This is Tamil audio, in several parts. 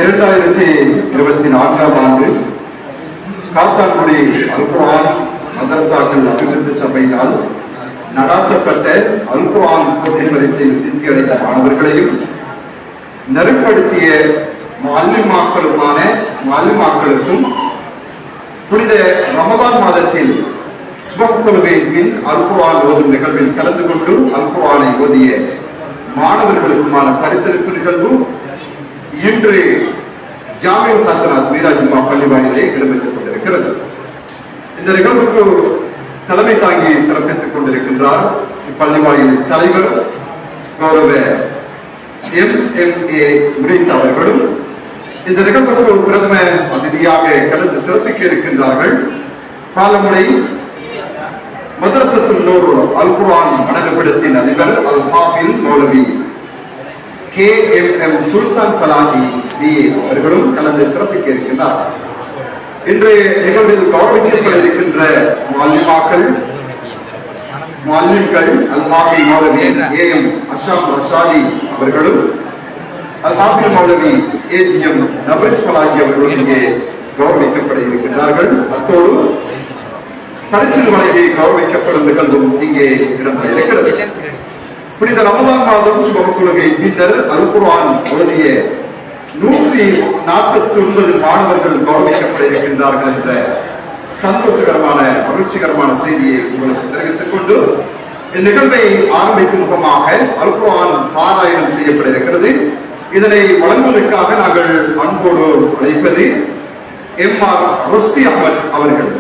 2024ஆம் ஆண்டு காத்தான்குடி அல்குர்ஆன் மதரசாக்கள் அபிவிருத்தி சபையினால் நடாத்தப்பட்ட அல்குர்ஆன் போட்டி பரீட்சையில் சித்தியடைந்த மாணவர்களையும் நெருப்படுத்திய மாலிமாக்களுக்கும் புனித ரமதான் மாதத்தில் சுபஹ் தொழுகையின் பின் அல்குர்ஆன் ஓதும் நிகழ்வில் கலந்து கொண்டு அல்குர்ஆனை ஓதிய மாணவர்களுக்குமான பரிசளிப்பு நிகழ்வு இன்று ஜாமிஉல் ஹஸனாத் மீராஜுமா பள்ளிவாயிலே இடம்பெற்றுக் கொண்டிருக்கிறது. இந்த நிகழ்வுக்கு தலைமை தாங்கி சிறப்பித்துக் கொண்டிருக்கின்றார் இப்பள்ளிவாயில் தலைவர் கௌரவ MMA முரீத் அவர்களும் இந்த நிகழ்வுக்கு பிரதம அதிதியாக கலந்து சிறப்பிக்க இருக்கின்றார்கள். பாலமுனை மதரசத்துல் நூர் அல்குர்ஆன் மடகப்பிடத்தின் அதிபர் அல்-ஹாஃபில் மௌலவி KMM சுல்தான் ஃபலாஹி BA அவர்களும் கலந்து சிறப்பிக்க இருக்கின்றார். இன்றைய நிகழ்வில் கௌரவிக்கப்பட இருக்கின்ற முஅல்லிம்கள் அல்-ஹாஃபில் மௌலவி AM அஷ்ரஃப் ரஷாதி அவர்களும் அல்-ஹாஃபில் மௌலவி AGM நபரிஸ் ஃபலாஹி அவர்களும் இங்கே கௌரவிக்கப்பட இருக்கின்றார்கள். அத்தோடு பரிசில் வழங்கி கௌரவிக்கப்படும் நிகழ்வும் இங்கே இடம்பெற இருக்கிறது. புனித ரமதான் மாதம் சுபஹ் தொழுகை பின்னர் அல்குர்ஆன் ஓதிய 149 மாணவர்கள் கௌரவிக்கப்பட இருக்கின்றார்கள் என்ற சந்தோஷகரமான மகிழ்ச்சிகரமான செய்தியை உங்களுக்கு தெரிவித்துக் கொண்டு இந்நிகழ்வை ஆரம்பிக்கும் முகமாக அல்குர்ஆன் பாராயணம் செய்யப்பட இருக்கிறது. இதனை வழங்குவதற்காக நாங்கள் அன்போடு அழைப்பது MR ருஸ்தி அஹ்மத் அவர்கள்.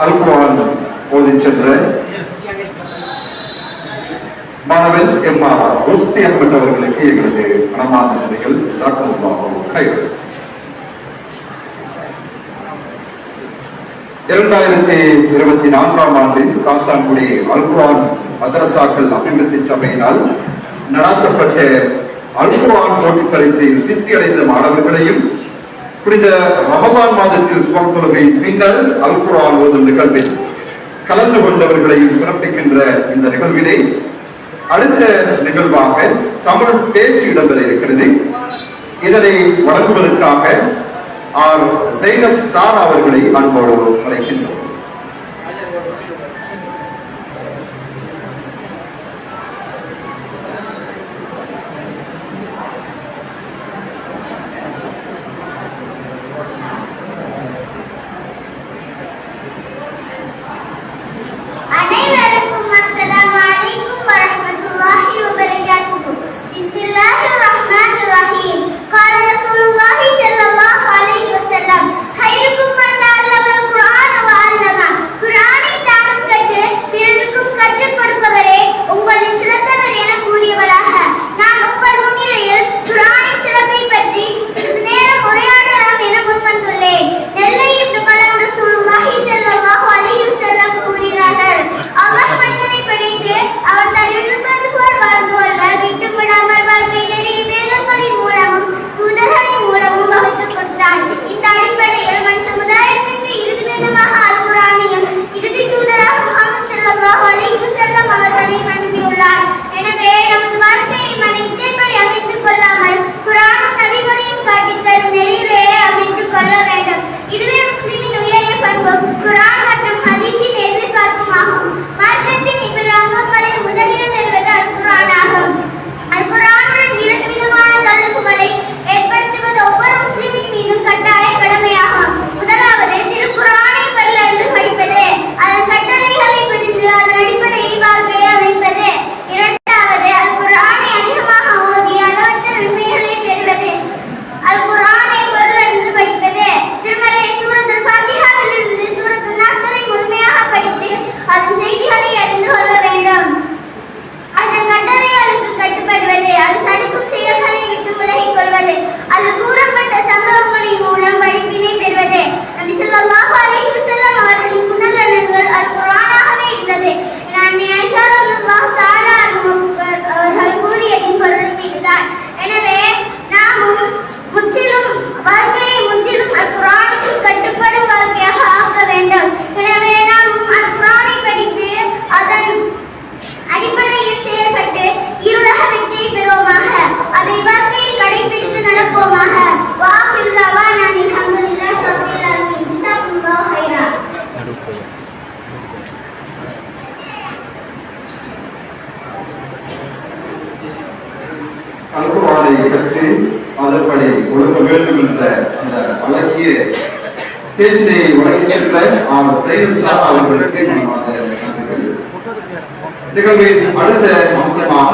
அல்குர்ஆன் ஓதிச் சென்ற மாணவன் MR ருஸ்தி அஹ்மத் அவர்களுக்கு எங்களது மனமார்ந்த நன்றிகள். ஜஸாக்கல்லாஹு கைர். 2024ஆம் ஆண்டில் காத்தான்குடி அல்குர்ஆன் மதரசாக்கள் அபிவிருத்தி சபையினால் நடாத்தப்பட்ட அல்குர்ஆன் போட்டி பரீட்சையில் சித்தியடைந்த மாணவர்களையும் புனித ரமதான் மாதத்தில் சுபஹ் தொழுகை பின்னர் அல்குர்ஆன் ஓதும் நிகழ்வில் கலந்து கொண்டவர்களையும் சிறப்பிக்கின்ற இந்த நிகழ்விலே அடுத்த நிகழ்வாக தமிழ் பேச்சு இடம்பெற இருக்கிறது. இதனை வழங்குவதற்காக ஜெய்னப் சாரா அவர்களை அன்போடு அழைக்கின்றோம். خيركم من تعلم القرآن وعلمه அதை கற்று அதன்படி ஒழுங்க வேண்டும் என்ற அந்த அழகிய பேச்சினை வழங்கியிருக்கிற அவர்களுக்கு நிகழ்வின் அடுத்த அம்சமாக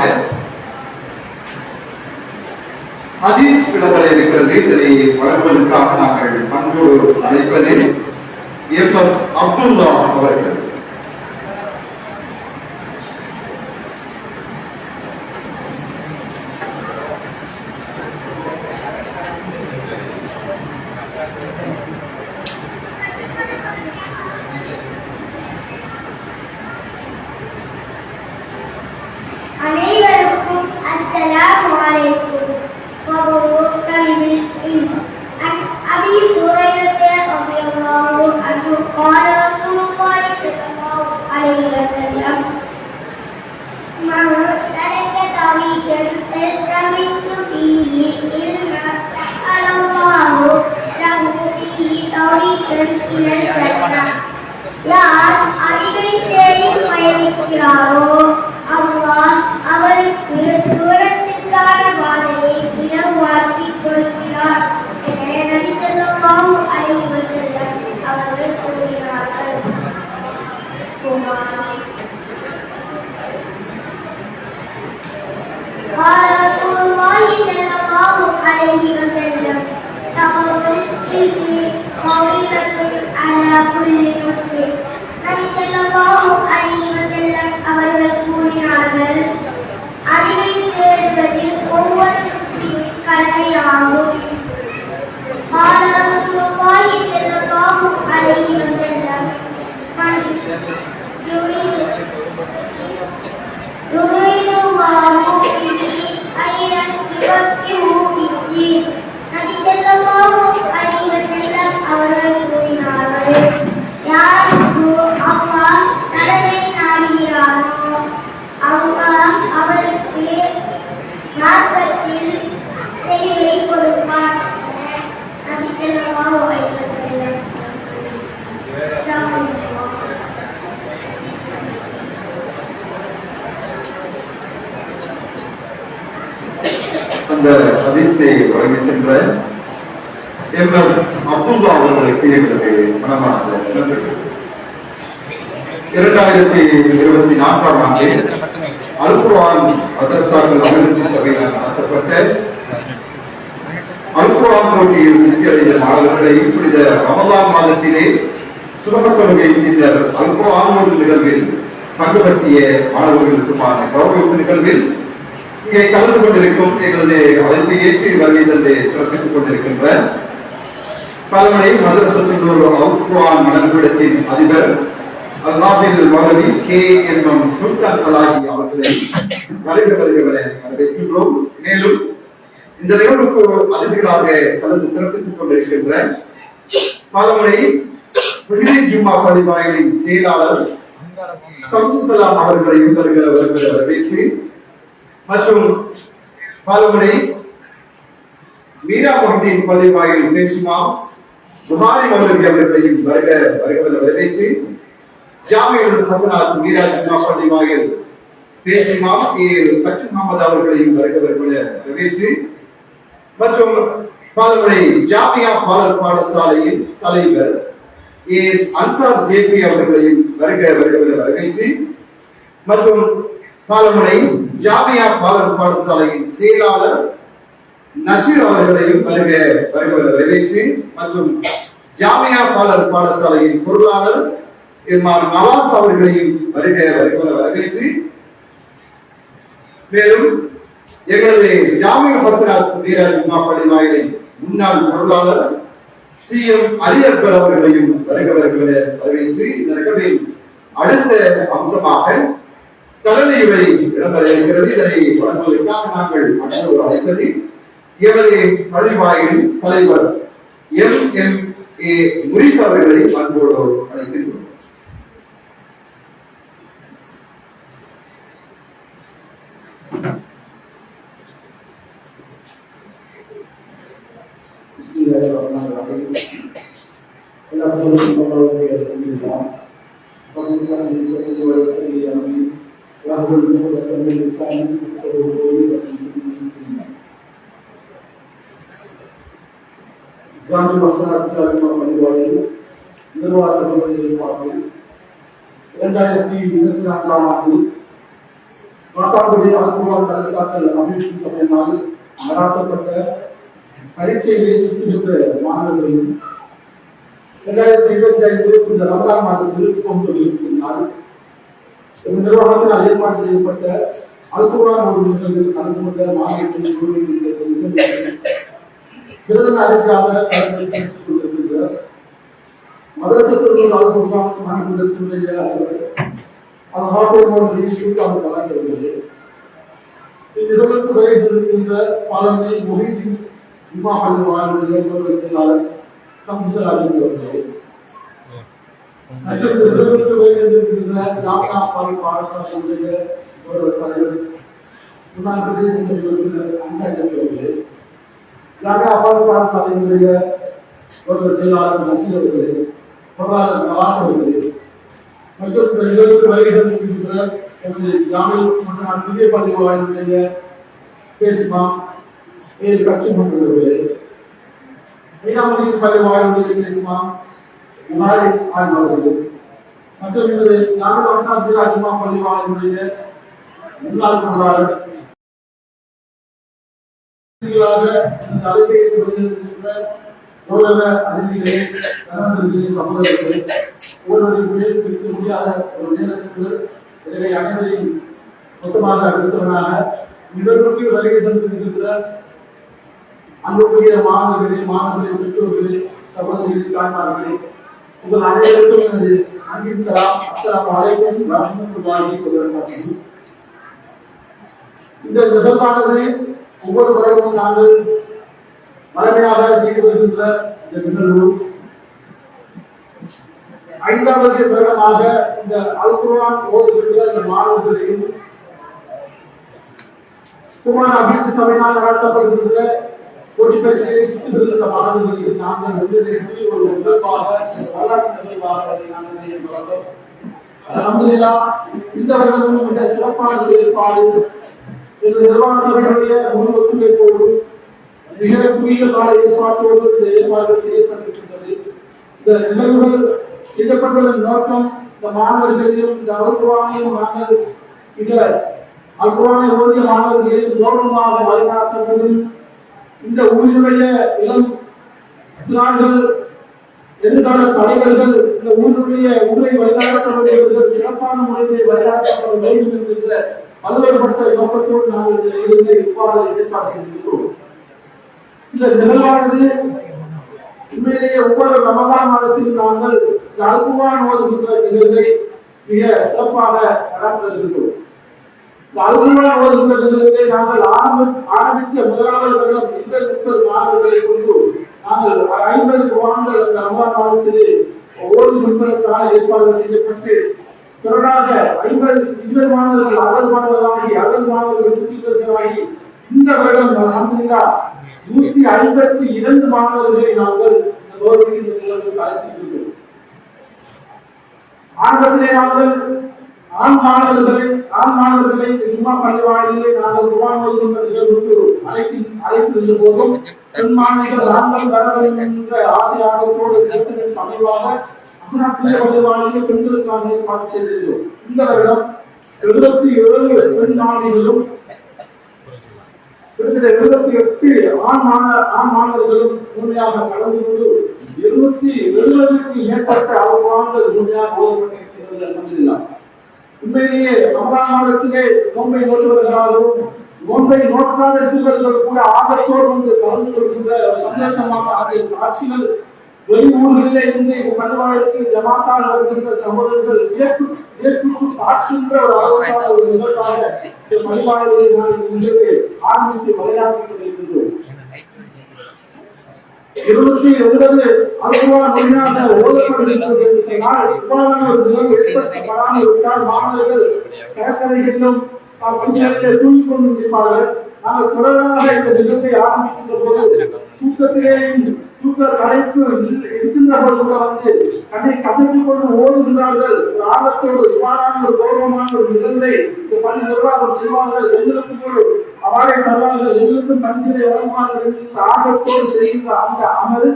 ஹதீஸ் இடம்பெற இருக்கிறது. இதனை வழங்குவதற்காக நாங்கள் அன்போடு அழைப்பது எம் அப்துல்லா அவர்கள். அனைவருக்கும் அஸ்ஸலாமு அலைக்கும். أبي هريرة رضي الله عنه قال رسول الله صلى الله عليه وسلم من سلك طريقا التمس فيه علما سهل الله له فيه طريقا إلى الجنة. யார் அறிவை தேடி பயணிக்கிறாரோ அல்லாஹ் அவருக்கு தூரத்திற்கான பாதையை இலவாக்கிக் கொடுக்கிறார் என நபி ஸல்லல்லாஹு அலைஹி வஸல்லம் அவர்கள் கூறினார்கள். قال رسول الله صلى الله عليه وسلم تقوى العلم قوية على كل مسلم. நபி ஸல்லல்லாஹு அலைஹி வஸல்லம் அவர்கள் கூறினார்கள், அறிவை தேடுவதில் ஒவ்வொரு முஸ்லிமின் கடமையாகும். قال رسول الله صلى الله عليه وسلم من يريد الله به خيرا يفقهه في الدين. நபி ஸல்லல்லாஹு அலைஹி வஸல்லம் அவர்கள் கூறினார்கள், யாருக்கு அல்லாஹ் நலனை நாடுகிறாரோ அல்லாஹ் அவருக்கு மார்க்கத்தில் தெளிவை கொடுப்பார். நபி ஸல்லல்லாஹு அலைஹி வஸல்லம். அந்த ஹதீஸை வழங்கி சென்ற எம் அப்துல்லா அவர்களுக்கு எங்களது மனமார்ந்த நன்றிகள். 2024ஆம் ஆண்டில் அல் குர்ஆன் மதரசாக்கள் அபிவிருத்தி சபையால் நடத்தப்பட்ட அல் குர்ஆன் போட்டியில் சித்தியடைந்த மாணவர்களை புனித ரமலான் மாதத்திலே சுபஹ தொழுகை பின்னர் அல் குர்ஆன் நிகழ்வில் பங்கு பற்றிய மாணவர்களுக்குமான கௌரவ நிகழ்வில் இங்கே கலந்து கொண்டிருக்கும் எங்களது அழைப்பை ஏற்றி வருகை தந்து சிறப்பித்துக் கொண்டிருக்கின்ற பலமுறை மதரசத்தின் அல் குர்ஆன் மனநிலையத்தின் அதிபர் அல்லாஹில் மௌலவி கே என்னும் சுல்தான் அலாஹி அவர்களை வருகிறவர்களை வரவேற்கின்றோம். மேலும் இந்த நிகழ்வுக்கு அதிதிகளாக கலந்து சிறப்பித்துக் கொண்டிருக்கின்ற பலமுறை ஜும்மா பள்ளிவாயலின் செயலாளர் சம்சு சலாம் அவர்களையும் வருகிறவர்களை வரவேற்று மற்றும் பலமுறை மீரா மொஹிதீன் பள்ளிவாயில் பேசுமா புகாரி மௌலவி அவர்களையும் வருகிறவர்களை வரவேற்று ஜாமியுல் ஹசனாத் மீரா ஜும்மா பள்ளிவாயில் பேசுமா பச்சு முகமது அவர்களையும் வருகிறவர்களை வரவேற்று மற்றும் பலமுறை ஜாமியா பாலர் பாடசாலையின் தலைவர் எஸ் அன்சார் ஜேபி அவர்களையும் வருகிறவர்களை வரவேற்று மற்றும் பலமுறை ஜாமியா பாலர் பாடசாலையின் செயலாளர் நசீர் அவர்களையும் வருகிறவர்களை வரவேற்று மற்றும் ஜாமியா பாலர் பாடசாலையின் பொருளாளர் நவாஸ் அவர்களையும் வருகிறவர்களை வரவேற்று மேலும் எங்களது ஜாமியா ஹசனாத் மீரா ஜும்மா பள்ளிவாயலின் முன்னாள் பொருளாளர் சி எம் அலி அக்பர் அவர்களையும் வருகிறவர்களை வரவேற்று இந்த நிகழ்வின் அடுத்த அம்சமாக தலைமையுரை இடம்பெற இருக்கிறது. இதனை வழங்குவதற்காக நாங்கள் அனைவரும் அழைப்பது எமது பள்ளிவாயின் தலைவர் எம்.எம்.ஏ. முரீத் அவர்களை அன்போடு அழைக்கின்றோம். கிராம பள்ளிவாளையில் நிர்வாக சபைகளில் பார்த்து 2024ஆம் ஆண்டில் மாட்டாக்குடி ஆத்மாவால் கருத்தாக்கல் அபிவிருத்தி சபையினால் நடாத்தப்பட்ட பரீட்சைகளை சுற்றி பெற்ற மாணவர்களையும் 2025 இந்த ரமலான் மாதத்தில் கொண்டிருக்கிறார். நிர்வாகத்தினால் ஏற்பாடு செய்யப்பட்ட அல்குரான் ஒரு நிகழ்வில் கலந்து கொண்ட மாணவர்களின் விருதுகள் அறிவிக்காக கலந்து கொண்டிருக்கிறார். மதரசத்திற்கு அல்குரான் மாநிலத்தினுடைய அந்த ஹாட்டோமோன் ஷூட்டாக கலந்துள்ளது. இந்நிறுவனத்துக்கு வருகை தந்திருக்கின்ற பாலனை மொஹிதீன் இமாம் அல்-வாலியுடைய செயலாளர் கம்சல் அறிவித்துள்ளது. நிறுவனத்துக்கு வருகை தந்திருக்கின்ற ஜாமியா பாடசாலையுடைய ஒரு தலைவர் முன்னாள் உறுப்பினர் அன்சாரி ஜாமியா பாடசாலையுடைய ஒரு செயலாளர் நசீர் அவர்களே, பொருளாளர் நவாஸ் அவர்களே மற்றும் நிறுவனத்துக்கு வருகை தந்திருக்கின்ற ஜாமியா மற்றும் புதிய பள்ளிவாளையுடைய பேசுமா கட்சி மன்றவர்களே, மீனாமதியின் பள்ளிவாளையுடைய பேசுமா முன்னாடி ஆய்வாளர்களே மற்றும் இந்த ஞானவர்த்தா அஜிமா பள்ளிவாளையுடைய முன்னாள் பொருளாளர் இந்த அழைப்பை சோழர அறிஞர்களே, நண்பர்களே, சகோதரர்களே, ஒருவரை பிரிக்க முடியாத ஒரு நேரத்திற்கு இதை அனைவரையும் மொத்தமாக அடுத்தவனாக நிகழ்வுக்கு வருகை தந்திருக்கின்ற அன்புக்குரிய மாணவர்களே, பெற்றோர்களே, சகோதரிகளே, தாய்மார்களே, உங்கள் அனைவருக்கும் எனது அன்பின் சலாம். அஸ்ஸலாமு அலைக்கும் வரஹ்மத்துல்லாஹி வபரகாத்துஹு. இந்த நிகழ்வானது ஒவ்வொரு வருடமும் நாங்கள் வளமையாக செய்து வருகின்ற இந்த நிகழ்வு 5வது வருடமாக இந்த அல்குர்ஆன் ஓதுகின்ற இந்த மாணவர்களையும் குர்ஆன் அபிவிருத்தி சபையினால் நடத்தப்படுகின்ற போட்டி பரீட்சையை சுற்றி வருகின்ற மாணவர்களுக்கு நாங்கள் ஒன்றிணைந்து ஒரு நிகழ்வாக வரலாற்று நிகழ்வாக நாங்கள் செய்ய தொடர்ந்தோம். அல்ஹம்துலில்லாஹ் இந்த வருடமும் இந்த சிறப்பான ஏற்பாடு இந்த நிர்வாக சபைகளுடைய முழு ஒத்துழைப்போடு மிக குறுகிய கால ஏற்பாட்டோடு இந்த ஏற்பாடுகள் செய்யப்பட்டிருக்கின்றது. இந்த நிகழ்வுகள் செய்யப்பட்டதன் நோக்கம் இந்த மாணவர்களையும் இந்த அல்குர்ஆனையும் நாங்கள் மிக அல்குர்ஆனை ஓதிய மாணவர்களையும் கௌரவமாக வழிநடத்தப்படும். இந்த ஊரினுடைய இளம் சிறார்கள் எதிர்கால தலைவர்கள் இந்த ஊரினுடைய ஊரை வழிநடத்தவர்கள் சிறப்பான முறையில் வழிநடத்தப்பட வேண்டும் என்கின்ற பல்வேறுபட்ட நோக்கத்தோடு நாங்கள் இருந்து இவ்வாறு ஏற்பாடு செய்திருக்கிறோம். இந்த நிகழ்வானது உண்மையிலேயே ஒவ்வொரு ரமலான் மாதத்தில் நாங்கள் அல்குர்ஆன் ஓதுகின்ற நிகழ்வை மிக சிறப்பாக நடத்திருக்கிறோம். அல்குர்ஆன் ஓதுகின்ற நிகழ்வை நாங்கள் ஆரம்பித்த முதலாவது வருடம் 30 மாணவர்களை கொண்டு நாங்கள் 50 குர்ஆன்கள் அந்த ரமலான் மாதத்திலே ஓதுகின்றதற்கான ஏற்பாடுகள் செய்யப்பட்டு தொடராக 20 மாணவர்கள் 60 மாணவர்களாகி 60 மாணவர்கள் சுற்றிகளாகி இந்த வருடம் அல்ஹம்துலில்லாஹ் 152 மாணவர்களை நாங்கள் இந்த கௌரவிக்கின்ற நிகழ்வுக்கு அழைத்திருக்கிறோம். ஆரம்பத்திலே நாங்கள் ஆண் மாணவர்களை ஜும்மா பள்ளிவாயிலே நாங்கள் குர்ஆன் ஓதுகின்ற நிகழ்வுக்கு அழைத்திருந்த போதும் பெண் மாணவிகள் நாங்கள் வர வேண்டும் என்ற ஆசையாகத்தோடு கேட்டதற்கு அமைவாக அசனாத்திலே பள்ளிவாயிலே பெண்களுக்கான ஏற்பாடு செய்திருக்கிறோம். இந்த வருடம் 77 பெண் மாணவிகளும் 78 ஆண் மாணவர்களும் முழுமையாக கலந்து கொண்டு 270க்கு மேற்பட்ட அல்குர்ஆன்கள் முழுமையாக ஓதப்பட்டிருக்கிறது. அல்ஹம்துலில்லாஹ். உண்மையிலேயே ரமலான் மாதத்திலே நோன்பை நோட்டுவர்களாலும் நோன்பை நோட்டாத சிறுவர்கள் கூட ஆபத்தோடு வந்து கலந்து கொள்கின்ற சந்தோஷமான காட்சிகள் வெளியூர்களிலே இருந்து பள்ளிவாயலுக்கு ஜமாத்தாக வருகின்ற சகோதரர்கள் ஏற்று பார்க்கின்ற ஒரு அளவுக்கான ஒரு நிகழ்வாக பள்ளிவாயலை நாங்கள் ஆரம்பித்து விளையாடிக் கொண்டிருக்கின்றோம். 270 அல்குர்ஆன் மொழியாக ஓதப்படுகின்றது என்று சொன்னால் இவ்வாறான ஒரு நிகழ்வு ஏற்படுத்தப்படாமல் விட்டால் மாணவர்கள் கடற்கரைகளிலும் பஞ்சாயத்திலே தூங்கிக் கொண்டிருப்பார்கள். நாங்கள் தொடராக இந்த நிகழ்வை ஆரம்பிக்கின்ற போது தூக்க கலைப்பு இருக்கின்ற போது கூட வந்து கண்ணை கசக்கிக் கொண்டு ஓடுகிறார்கள். ஒரு ஆபத்தோடு இவ்வாறான ஒரு கௌரவமான ஒரு நிகழ்வை இந்த பள்ளி நிர்வாகம் செய்வார்கள். எங்களுக்கும் ஒரு அவார்டை தருவார்கள், எங்களுக்கும் பரிசுகளை வழங்குவார்கள் என்ற ஆபத்தோடு செய்கின்ற அந்த அமல்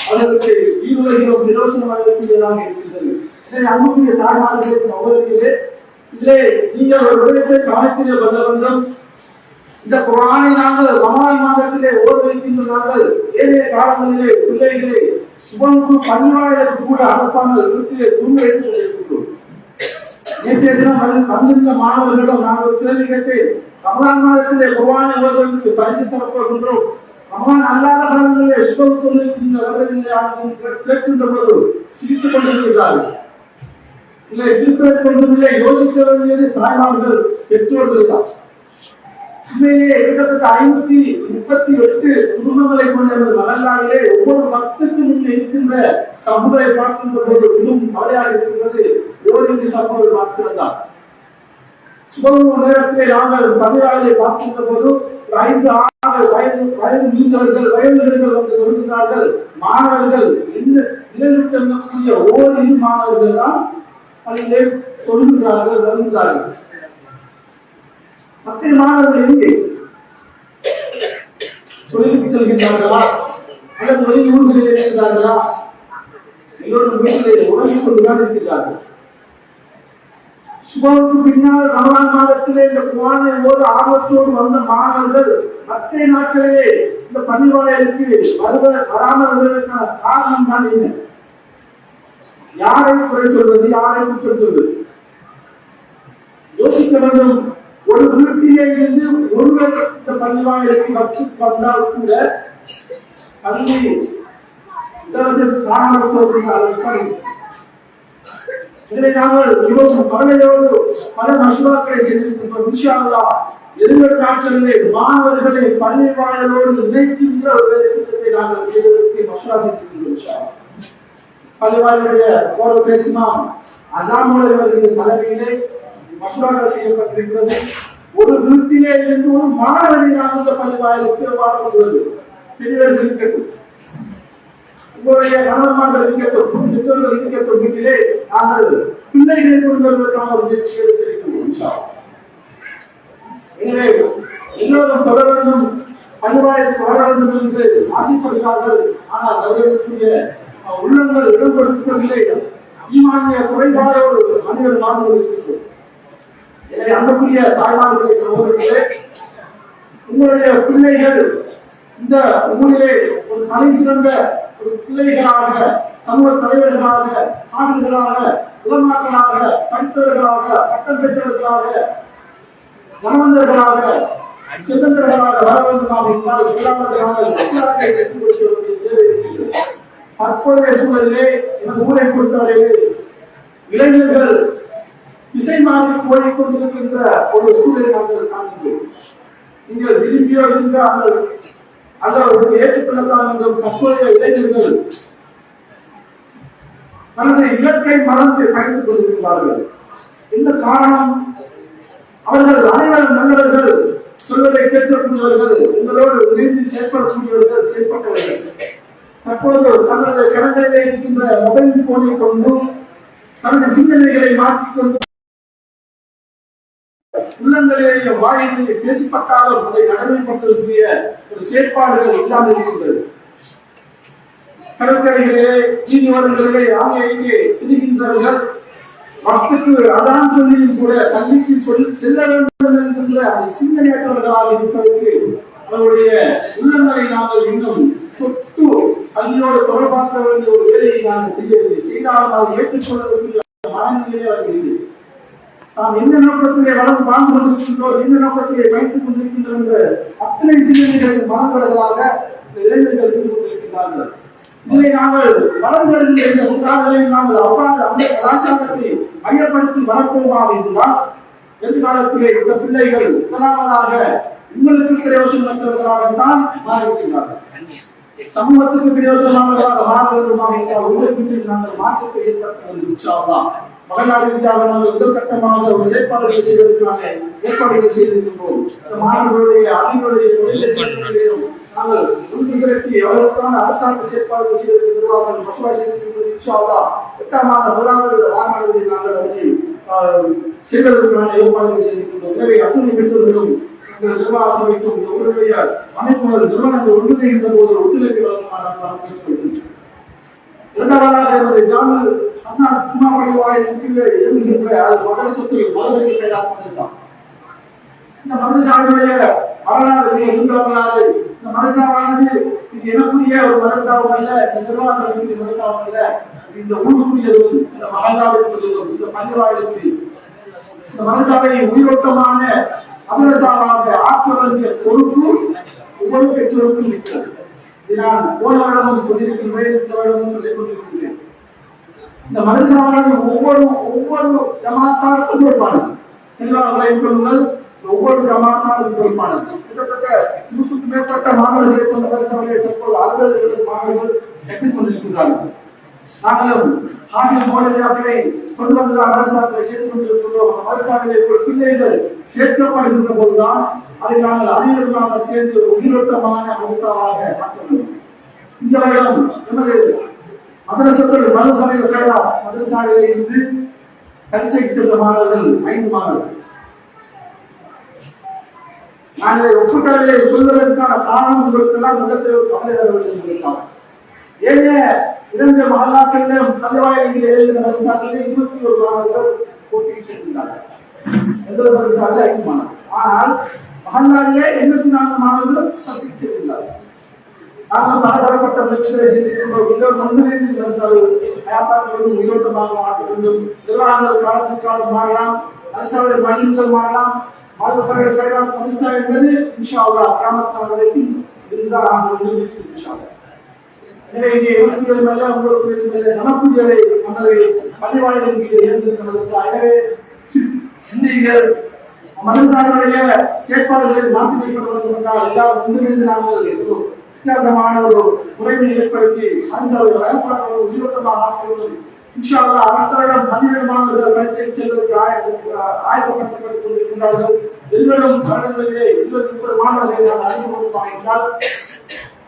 அவர்களுக்கு ஈவுகளும் நிரோசனமாக இருக்கக்கூடியதாக இருக்கின்றது. எனவே அன்புக்குரிய தாய்மார்களே, சகோதரிகளே, இதிலே நீங்கள் ஒரு விடயத்தை கவனத்திலே கொள்ள வேண்டும். இந்த குர்ஆனை நாங்கள் ரமலான் மாதத்திலே ஓத வைக்கின்ற நாங்கள் ஏனைய காலங்களிலே பிள்ளைகளை சுபமுக்கு பணிவாளர்களுக்கு கூட அனுப்பாமல் வீட்டிலே தூங்க எடுத்து வைக்கின்றோம். நேற்றைய தினம் வந்திருந்த மாணவர்களிடம் நாங்கள் ஒரு கேள்வி கேட்டேன். ரமலான் மாதத்திலே குர்ஆனை ஓதுவதற்கு பரிசு தரப்போகின்றோம், ரமலான் அல்லாத காலங்களிலே சுபமுக்கு கேட்கின்ற போது சிரித்துக் கொண்டிருக்கிறார்கள். இல்லை, சிரிப்பதை கொண்டுமில்லை, யோசிக்க வேண்டியது தாய்மார்கள், பெற்றோர்கள் தான். உண்மையிலேயே கிட்டத்தட்ட 538 குடும்பங்களை கொண்ட வரலாறிலே ஒவ்வொரு பக்தருக்கு முன் இருக்கின்ற சமூகத்தை பார்க்கின்ற போது இன்னும் கவலையாக இருக்கின்றது. ஓரிரு சமூகம் பார்க்கிறதா சுபமுக நேரத்திலே நாங்கள் பதிவாளரை பார்க்கின்ற போது 5-6 வயது நீண்டவர்கள் வயதுகள் வந்து வருகிறார்கள். மாணவர்கள் நிலைநிறுத்தக்கூடிய ஓரிரு மாணவர்கள் தான் அதிலே சொல்லுகிறார்கள், வருகிறார்கள். மற்ற மாணவர்கள் எங்கே தொழிலுக்கு செல்கின்றார்களா அல்லது வெளியூர்களில் இருக்கிறார்களா? எல்லோரும் வீட்டிலே உணர்ந்து கொண்டுதான் இருக்கிறார்கள். சுபமுக்கு பின்னால் ரமலான் மாதத்திலே இந்த குர்ஆனை ஓத ஆர்வத்தோடு வந்த மாணவர்கள் மற்ற நாட்களிலே இந்த பள்ளிவாயலுக்கு வராமல் வருவதற்கான காரணம் தான் என்ன? யாரை குறை சொல்வது, யாரை குற்றம் சொல்வது? யோசிக்க வேண்டும். ஒரு வீட்டிலே இருந்து ஒருவர் இந்த பள்ளிவாயலுக்கு வந்தால் கூட பள்ளி இதை நாங்கள் மிகவும் கவலையோடு பல மசூராக்களை செய்திருக்கின்றோம். இன்ஷா அல்லாஹ் எதிர்வரும் நாட்களிலே மாணவர்களை பள்ளிவாயலோடு இணைக்கின்ற ஒரு திட்டத்தை நாங்கள் செய்வதற்கு மசூரா செய்திருக்கின்றோம். பள்ளிவாயலுடைய ஒரு பேசினா அசாமுடைய தலைமையிலே மசூராக்கள் செய்யப்பட்டிருக்கிறது. ஒரு வீட்டிலே இருந்து ஒரு மாணவரை நாம் இந்த பள்ளிவாயலுக்கு வாழ்வது பெரியவர்கள் இருக்கட்டும், உங்களுடைய கணவன்மார்கள் இருக்கட்டும், பெற்றோர்கள் இருக்கட்டும், வீட்டிலே நாங்கள் பிள்ளைகளை கொண்டு வருவதற்கான ஒரு முயற்சி எடுத்திருக்கிறோம். எனவே எல்லோரும் தொடர வேண்டும், பள்ளிவாயலுக்கு வர வேண்டும் என்று ஆசைப்படுகிறார்கள். ஆனால் அவர்களுடைய உள்ளங்கள் இடம் கொடுக்கவில்லை. ஈமானிய குறைபாடோடு மனிதர்கள் வாழ்ந்து கொண்டிருக்கிறோம். எனவே அன்புக்குரிய தாய்மார்களே, சகோதரர்களே, உங்களுடைய பிள்ளைகள் இந்த ஊரிலே ஒரு தலை சிறந்த ஒரு பிள்ளைகளாக, சமூக தலைவர்களாக, சாமிகளாக, உலமாக்களாக, படித்தவர்களாக, பட்டம் பெற்றவர்களாக, கணவந்தர்களாக, செல்வந்தர்களாக வர வேண்டுமாக இருந்தால் தற்போதைய சூழலிலே எனது ஊரை பொறுத்தவரையிலே இளைஞர்கள் திசை மாறி ஓடிக்கொண்டிருக்கின்ற ஒரு சூழலை நாங்கள் காண்கிறோம். நீங்கள் விரும்பியோ இருந்தால் அந்த ஏற்றுக்கொள்ளத்தான் என்ற தற்போதைய இளைஞர்கள் தனது இலக்கை மறந்து பயணித்துக் கொண்டிருக்கிறார்கள். இந்த காரணம், அவர்கள் அனைவரும் நல்லவர்கள், சொல்வதை கேட்கக்கூடியவர்கள், உங்களோடு இணைந்து செயல்படக்கூடியவர்கள், செயல்பட்டவர்கள். தற்போது தங்களுடைய கரங்களிலே இருக்கின்ற மொபைல் போனை கொண்டு தனது சிந்தனைகளை மாற்றிக்கொண்டு உள்ளங்களிலேயே வாயிலேயே பேசிப்பட்டாலும் அதை நடைமுறைப்படுத்தக்கூடிய ஒரு செயற்பாடுகள் இல்லாமல் இருக்கின்றது. கடற்கரைகளே, நீதிமன்றங்களே ஆகிய இருக்கின்றவர்கள் மக்களுக்கு அதான் சொல்லியும் கூட பள்ளிக்கு செல்ல வேண்டும் என்கின்ற அந்த சிந்தனையற்றவர்களாக இருப்பதற்கு அவருடைய உள்ளங்களை நாங்கள் இன்னும் தொட்டு பள்ளியோடு தொடர்பாக்க வேண்டிய ஒரு வேலையை நாங்கள் செய்யவில்லை. செய்தாலும் அதை ஏற்றுக்கொள்ளக்கூடிய மனநிலையே வருகிறது. நாம் எந்த நோக்கத்திலே வளர்ந்து வாழ்ந்து கொண்டிருக்கின்றோம், எந்த நோக்கத்திலே வைத்துக் கொண்டிருக்கின்றோம் என்ற அத்தனை சிந்தனைகளுக்கு மனவர்களாக இளைஞர்கள் இருந்து கொண்டிருக்கிறார்கள். இதை நாங்கள் வளர்ந்து வருகின்ற இந்த சூழலில் நாங்கள் அவ்வாறு அந்த கலாச்சாரத்தை மையப்படுத்தி வளர்ப்போமாக இருந்தால் எதிர்காலத்திலே இந்த பிள்ளைகள் முதலாவதாக உங்களுக்கு பிரயோசனமற்றவர்களாகத்தான் மாறிவிடுகிறார்கள். சமூகத்துக்கு பிரயோசனமானவர்களாக மாற வேண்டுமாக இருந்தால் உங்களுக்கு நாங்கள் மாற்றத்தை ஏற்படுத்த வேண்டும். மகளாடு ரீதியாக நாங்கள் முதற்கட்டமாக ஒரு செயற்பாடுகளை செய்வதற்கான ஏற்பாடுகள் செய்திருக்கின்றோம். மாணவர்களுடைய அறிவுடைய தொழிலும் நாங்கள் ஒன்று திரட்டி அவர்களுக்கான அரசாங்க செயற்பாடுகள் செய்வதற்கு நிர்வாகம் மசோதா செய்திருக்கின்றது. 8ஆம் மாத முதலாவது வாரங்களில் நாங்கள் அதனை செய்வதற்கான ஏற்பாடுகள் செய்திருக்கின்றோம். எனவே அத்துணை பெற்றோர்களும் இந்த நிர்வாக சபைக்கும் உங்களுடைய அமைப்புகள் நிறுவனங்கள் ஒன்றிணைகின்ற போது ஒத்துழைப்பு வழங்குமாறு இரண்டாவதாக எமது ஜாமில் ஹசன் சும்மா பள்ளிவாயில் இயங்குகின்ற அது மதர சொத்து மதுரை கைலாஸ் மதரசா. இந்த மதரசாவுடைய வரலாறு எந்த வரலாறு, இந்த மதரசாவானது இது எனக்குரிய ஒரு மதரசாவும் அல்ல, இந்த திருவாசகத்தின் மதரசாவும் அல்ல, இந்த ஊருக்குரியதும் இந்த மகல்லாவிற்குரியதும் இந்த பள்ளிவாயிலுக்கு இந்த மதரசாவை உயிரோட்டமான மதரசாவாக ஆக்க வேண்டிய பொறுப்பு ஒவ்வொரு பெற்றோருக்கும் இருக்கிறது. இதை நான் போன வருடமும் சொல்லியிருக்கின்றேன், இந்த வருடமும் சொல்லிக் கொண்டிருக்கின்றேன். இந்த மதரசாவானது ஒவ்வொரு ஜமாத்தாருக்கும் பொறுப்பானது. தெளிவாக விளைவிக் கொள்ளுங்கள், ஒவ்வொரு ஜமாத்தாருக்கும் பொறுப்பானது. கிட்டத்தட்ட 100க்கும் மேற்பட்ட மாணவர்களை கொண்ட மதரசாவிலே தற்போது 60 மாணவர்கள் கற்றுக் கொண்டிருக்கிறார்கள். நாங்களும் ஹாஃபிஸ் மௌலவியாக்களை கொண்டு வந்து மதரசாக்களை சேர்த்துக் கொண்டிருக்கிறோம். மதரசாவிலே பிள்ளைகள் சேர்க்கப்படுகின்ற போதுதான் அதை நாங்கள் அனைவருமாக சேர்ந்து உயிரோட்டமான மதரசாவாக மாற்ற வேண்டும். இந்த வருடம் எமது மதரசர்கள் மதரசாவிலே இருந்து பரீட்சைக்கு சென்ற மாணவர்கள் 5 மாணவர்கள். நான் இதை ஒப்புக்கொள்ளவில்லை சொல்வதற்கான காரணம் உங்களுக்கெல்லாம் முகத்தில் கவலை தர வேண்டும். ஏழே 2 மகல்லாக்களிலும் பள்ளிவாயில் எழுதின மதரசாக்களில் 21 மாணவர்கள் போட்டியில் சென்றார்கள். எந்த ஒரு மதரசாவில் 5 மாணவர்கள். ஆனால் மகல்லாவிலே 84 மாணவர்கள் போட்டியில் சென்றார்கள். நாங்கள் பலதரப்பட்ட முயற்சிகளை செய்திருக்கின்றோம். ஒன்றிணைந்து மதரசாவில் உயிரோட்டமாக மாற்ற வேண்டும். நிர்வாகங்கள் காலத்துக்கு காலம் மாறலாம், மதரசாவுடைய மனிதர்கள் மாறலாம், மாணவர்கள் கிடையாது. மதரசா என்பது இன்ஷா அல்லாஹ் கியாமத் வரைக்கும் இருந்தால் நாங்கள் இன்ஷா அல்லாஹ். எனவே இது எவருக்குரியதும் அல்ல, உங்களுக்குரியதும் அல்ல, நமக்குரியதை நமது பள்ளிவாயிலின் மீது இருந்திருக்கிற மதரசா. எனவே சிந்திகள் மதரசாவுடைய செயற்பாடுகளை மாற்றி வைக்கப்பட வேண்டும் என்றால் எல்லாரும் ஒன்றிணைந்து நாங்கள் வித்தியாசமான ஒரு முறையை ஏற்படுத்தி அந்த உயிரோட்டமாக ஆக்க வேண்டும். இன்ஷா அல்லாஹ் அடுத்த வருடம் 12 மாணவர்கள் பரீட்சை செல்வதற்கு ஆயத்தப்படுத்தப்பட்டுக் கொண்டிருக்கின்றார்கள். எதிர்வரும் வருடங்களிலே 20-30 மாணவர்களை நாங்கள் அறிமுகமாக என்றால்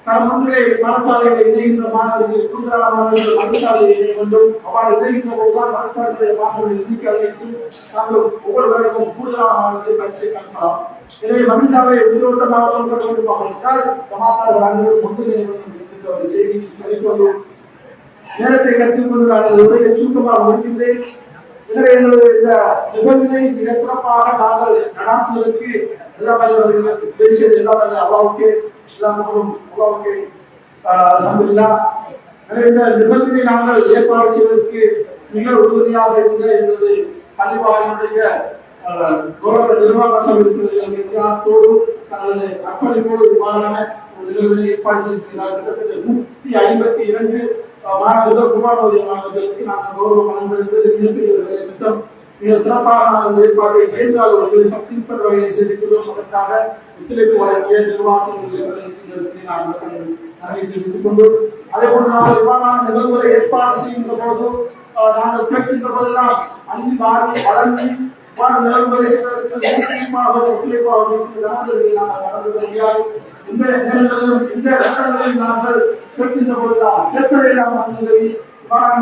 தரம் ஒன்றிலே பாடசாலைகளை இணைகின்ற மாணவர்கள் கூடுதலான மாணவர்கள் மதரசாலையை இணைய வேண்டும். அவ்வாறு இணைகின்ற போதுதான் மதரசாலைகளை மாணவர்கள் எண்ணிக்கை அதிகரித்து நாங்கள் ஒவ்வொரு வருடமும் கூடுதலான மாணவர்களை பரீட்சை அனுப்பலாம். எனவே மதரசாவை உயிரோட்டமாக கொண்டு வேண்டும் என்றால் ஜமாத்தார்கள் அனைவரும் ஒன்றிணைய வேண்டும் என்கின்ற ஒரு செய்தி சொல்லிக்கொண்டு நேரத்தை கற்றுக் கொண்டு நான் உரையை சுருக்கமாக முடிக்கின்றேன். எனவே எங்களுடைய இந்த நிகழ்வினை மிக சிறப்பாக நாங்கள் நடாத்துவதற்கு எல்லாம் பேசியது எல்லாம் அல்லாவுக்கே அல்லாவுக்கே அல்ஹம்துலில்லாஹ். எனவே இந்த நிகழ்வினை நாங்கள் ஏற்பாடு செய்வதற்கு மிக உறுதுணையாக இருந்த எங்களது பள்ளிவாயினுடைய கௌரவ நிர்வாக சபையோடு தங்களது அர்ப்பணிப்போடு மாறான நிகழ்வினை ஏற்பாடு செய்திருக்கிறார்கள். கிட்டத்தட்ட 152 மாணவர்கள் குமாரவதி மாணவர்களுக்கு நாங்கள் கௌரவம் வழங்குவது மிகப்பெரிய திட்டம். மிக சிறப்பாக நாங்கள் ஏற்பாடு கேந்திராளர்களை சக்திப்பட்ட வகையை செய்திருக்கிறோம். அதற்காக ஒத்துழைப்பு வழங்கிய நிர்வாகங்களுக்கு நாங்கள் நன்றி தெரிவித்துக் கொண்டு அதே போன்று நாங்கள் இவ்வாறான நிகழ்வுகளை ஏற்பாடு செய்கின்ற போது நாங்கள் கேட்கின்ற போதெல்லாம் அள்ளி வாரி வழங்கி நிகழ்வுகளை செய்வதற்கு முக்கியமாக ஒத்துழைப்பாக நாங்கள் நடந்து முடியாது. இந்த நேரங்களிலும் இந்த இடங்களிலும் நாங்கள் கேட்கின்ற போதுதான் கேட்பதையெல்லாம் உதவி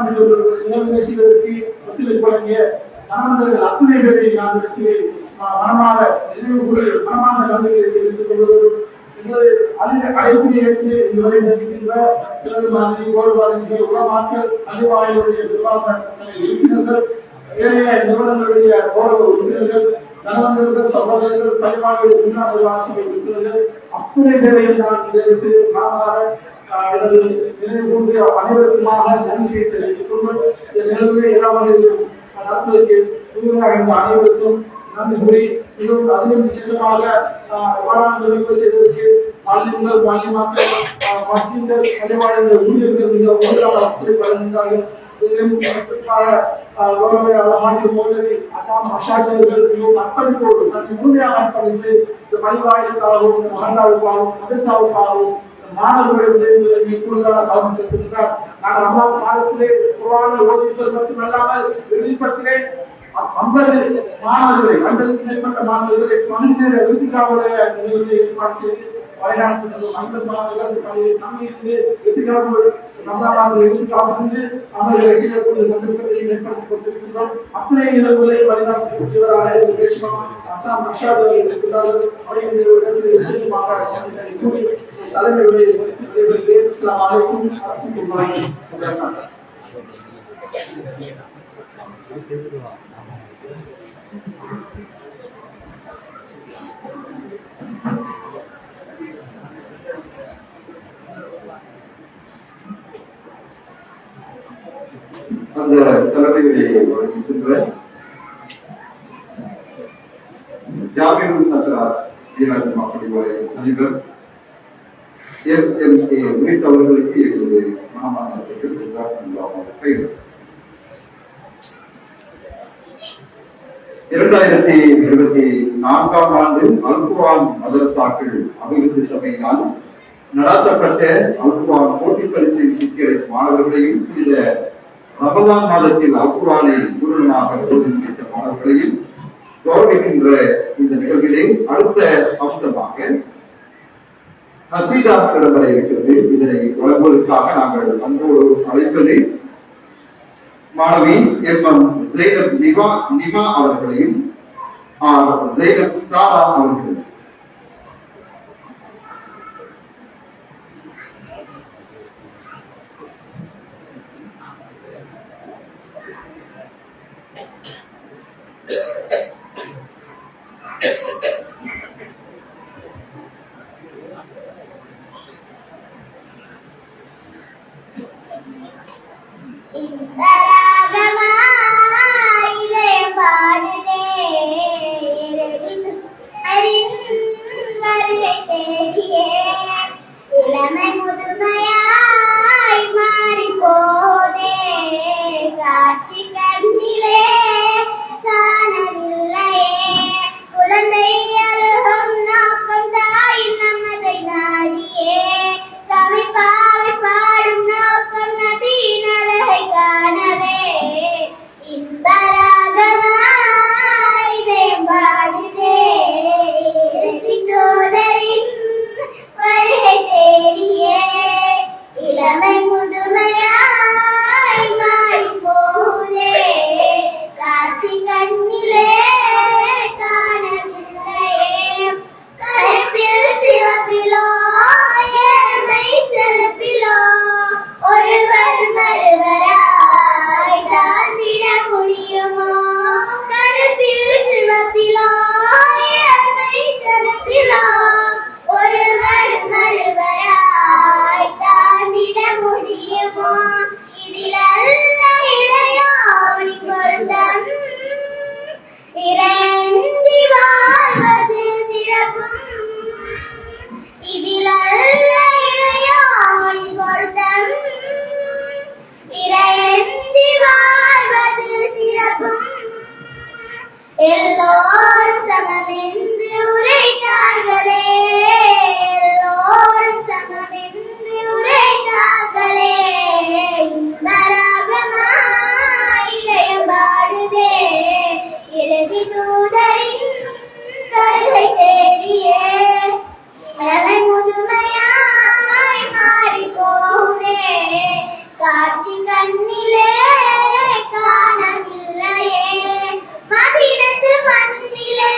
நிகழ்வுகளை செய்வதற்கு ஒத்துழைப்பு வழங்கிய நண்பர்கள் அத்துணை பேரை நாங்கள் மனமாக மனமான நன்றிகளை தெரிவித்துக் கொள்வதோடு எங்களது அழைப்பினை ஏற்று இதுவரை சந்திக்கின்ற சிலது மாதிரி ஓடுவார்கள் உலமாக்கள் அழிவாயுடைய நிர்வாக உறுப்பினர்கள் ஏழைய நிறுவனங்களுடைய கௌரவ உறுப்பினர்கள் நலவந்தர்கள் சகோதரர்கள் பணிவாளர்கள் முன்னாள் வாசிகள் உறுப்பினர்கள் அத்தனை பேரையும் நான் இதற்கு நாமாக எனது நினைவு கூர்ந்து அனைவருக்குமாக நன்றியை தெரிவித்துக் கொண்டு இந்த நிகழ்வை எல்லா வகையிலும் நடத்துவதற்கு உறுதியாக இருந்த அனைவருக்கும் நன்றி கூறி மிகவும் அதிகம் விசேஷமாக நிகழ்வு செய்வதற்கு மாநிலங்கள் மாநிலமாக்கள் மத்தியங்கள் பணிவாளர்கள் ஊழியர்கள் மிக ஒன்றாக ஒத்துழைப்பு வழங்குகிறார்கள். அர்ப்பணிப்போடு முழுமையாக அர்ப்பணித்து இந்த பணிவாயிலுக்காகவும் மகண்டாவுக்காகவும் மதரசாவுக்காகவும் மாணவர்களுடைய கூடுதலாக கவனம் செலுத்துகின்றார். நாங்கள் அம்மாவு காலத்திலே குர்ஆனை ஓதுவது மட்டுமல்லாமல் இறுதிப்பத்திலே 50 மாணவர்களை 50க்கும் மேற்பட்ட மாணவர்களை 12 நேர இறுதிக்காவுடைய நிகழ்வை ஏற்பாடு செய்து வயநாட்டில் 50 மாணவர்கள் நம்மிருந்து இறுதிக்காக ரமலானை எடுத்துக்காட்டு அவர்களை செய்யக்கூடிய சந்தர்ப்பத்தை ஏற்படுத்திக் கொண்டிருக்கின்றோம். அத்தனை நிகழ்வுகளை வழிநடத்தக்கூடியவராக பேசுவோம். அசாம் அஷாத் அவர்கள் இருக்கிறார்கள். அவருடைய விசேஷமாக கூறி தலைமையுடைய அஸ்ஸலாமு அலைக்கும் வரஹ்மத்துல்லாஹி வபரகாத்துஹு. அந்த தலைமையை சென்ற ஜாமீன் மக்களுடைய அதிபர் உள்ளிட்டவர்களுக்கு எங்களது மனமாற்றத்தில் 2024ஆம் ஆண்டு அல்குர்ஆன் மதரசாக்கள் அபிவிருத்தி சபையினால் நடத்தப்பட்ட அல்குர்ஆன் போட்டி பரீட்சையில் சிக்கிய மாணவர்களையும் இந்த ரமலான் மாதத்தில் அல்குர்ஆனை பூரணமாக போதித்த மாணவர்களையும் கௌரவிக்கின்ற இந்த நிகழ்விலே அடுத்த அம்சமாக கசீதா இடம்பெற இருக்கிறது. இதனை வழங்குவதற்காக நாங்கள் அன்போடு அழைப்பது மாணவி எம் ஜெய்னப் நிமா அவர்களையும் ஜெய்னப் சாரா அவர்களையும். மதினத்து மண்ணிலே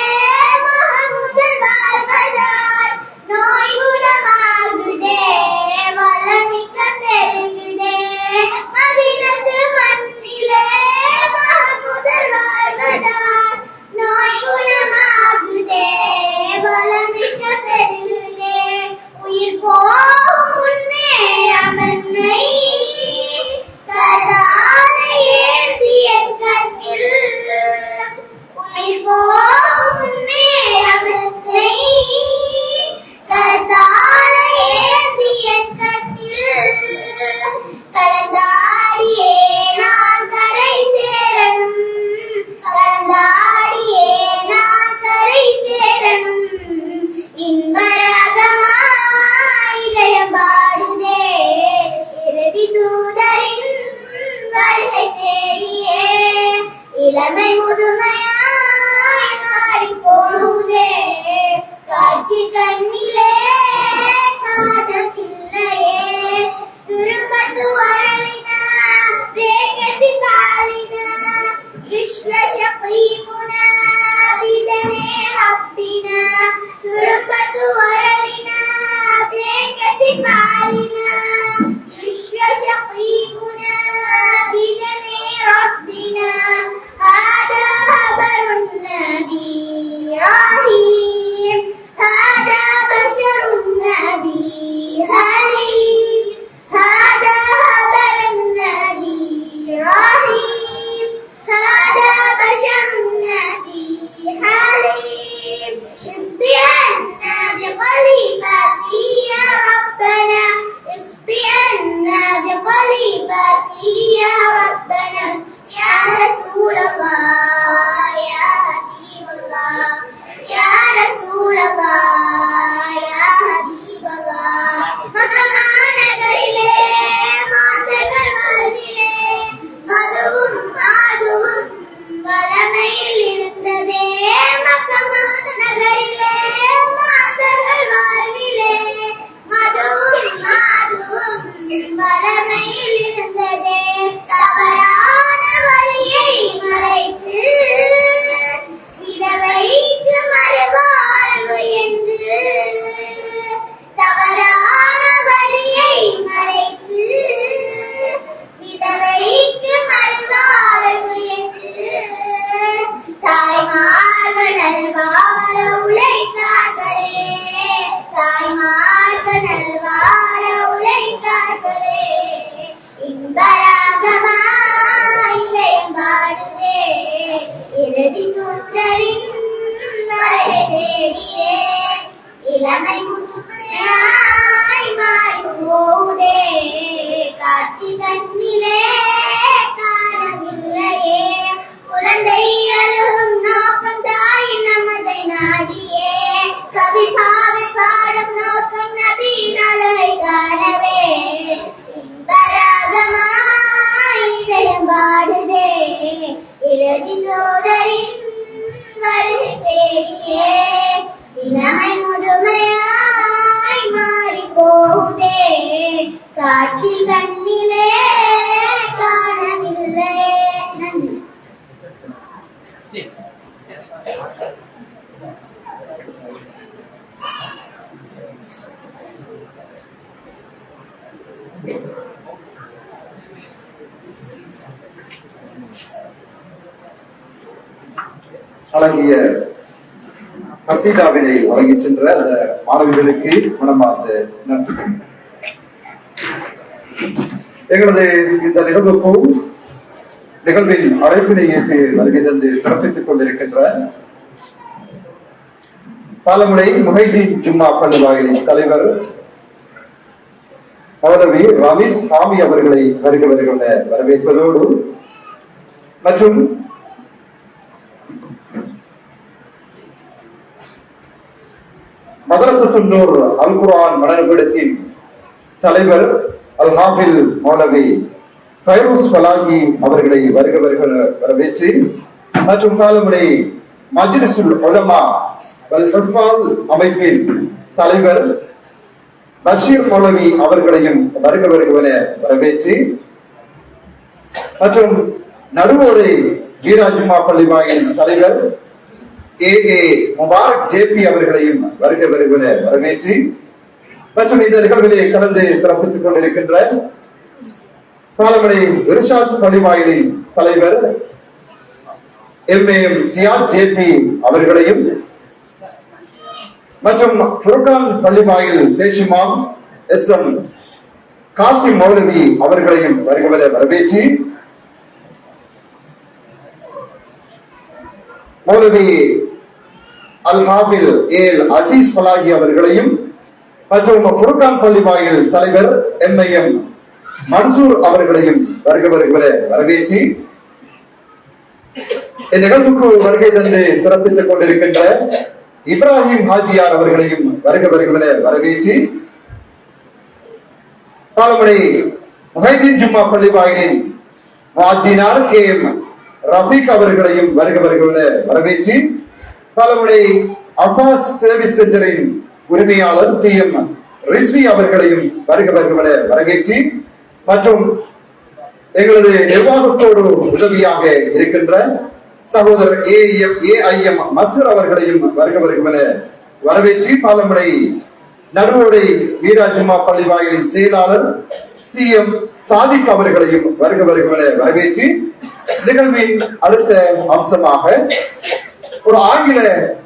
இளமை முதுமையாய் மாறி போதே காட்சி கண்ணிலே காணவில்லையே குழந்தை அழுகும் நோக்கம் தாய் நமதை நாடியே கவி பாவை பாடும் நோக்கம் நபி நலனை காணவே இன்பராகமாய் இதயம் பாடுதே இறுதி சோதரின் வருகை தேடியே இளமை முதுமையாய் மாறி போதே காட்சி கண்ணிலே காணவில்லை. நன்றி. அழகிய கசீதாவினை வழங்கி சென்ற அந்த மாணவிகளுக்கு மனமார்ந்த நன்றி. எங்களது இந்த நிகழ்வின் அழைப்பினை ஏற்று வருகை தந்து சிறப்பித்துக் கொண்டிருக்கின்ற பாலமுனை முஹைதீன் ஜும்மா பள்ளிவாயிலின் தலைவர் மௌலவி ரமீஸ் ஹாமி அவர்களை வருக வரவேற்பதோடு மற்றும் மதரசத்துன் நூர் அல் குர்ஆன் மடரபீடத்தின் தலைவர் அல் ஹாஃபில் மௌலவி ஃபைரூஸ் ஃபலாஹி அவர்களை வருக வரவேற்று மற்றும் பாலமுனை மஜ்லிஸுல் உலமா வல் ஹுஃபால் அமைப்பின் தலைவர் பஷீர் மௌலவி அவர்களையும் வருக வரவேற்று மற்றும் நடுவோரை வீரா ஜும்மா பள்ளிவாயின் தலைவர் ஏ முபாரக் ஜேபி அவர்களையும் வருக வரவேற்று மற்றும் இந்த நிகழ்விலே கலந்து சிறப்பித்துக் கொண்டிருக்கின்ற பாலமடை இர்ஷாத் பள்ளிவாயிலின் தலைவர் எம் சியாத் ஜேபி அவர்களையும் மற்றும் ஃபுர்கான் பள்ளிவாயில் பேஷிமாம் எம் காசிம் மௌலவி அவர்களையும் வருக வரவேற்று மௌலவி அல் ஹாபில் ஏல் அசீஸ் ஃபலாஹி அவர்களையும் மற்றும் ஃபுர்கான் பள்ளிவாயில் தலைவர் எம் மன்சூர் அவர்களையும் வருக வரவேற்று இந்நிகழ்வுக்கு வருகை தந்து சிறப்பித்துக் கொண்டிருக்கின்ற இப்ராஹிம் ஹாஜியார் அவர்களையும் வருக வரவேற்று பாலமுனை முஹைதீன் ஜும்மா பள்ளிவாயிலின் வாத்தினார் எம் ரஃபீக் அவர்களையும் வருக வரவேற்று பாலமுனை அஃபாஸ் சர்வீஸ் சென்டரின் உரிமையாளர் எம் ரிஸ்வி அவர்களையும் வருக வரவேற்று மற்றும் எங்களது நிர்வாகத்தோடு உதவியாக இருக்கின்ற சகோதரர் ஏஐஎம் மசூர் அவர்களையும் வருக வரவேற்று பாலமுனை நடுவோடை வீரா ஜும்மா பள்ளிவாயிலின் செயலாளர் எம் சாதிக் அவர்களையும் வருக வரவேற்று நிகழ்வின் அடுத்த அம்சமாக ஒரு ஆங்கில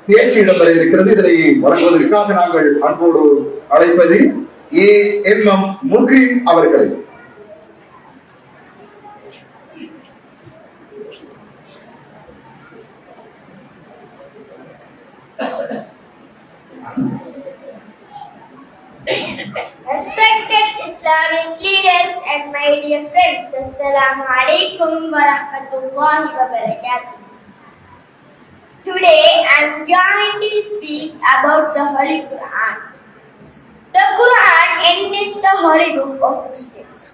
பேச்சு இடம்பெற இருக்கிறது. இதனை வழங்குவதற்காக நாங்கள் அன்போடு அழைப்பது ஏஎம் முக்ரீம் அவர்களை. Respected Islamic leaders and my dear friends, Assalamu alaikum wa rahmatullahi wa barakatuh. Today I am going to speak about the Holy Quran. The Quran is the holy book of Muslims.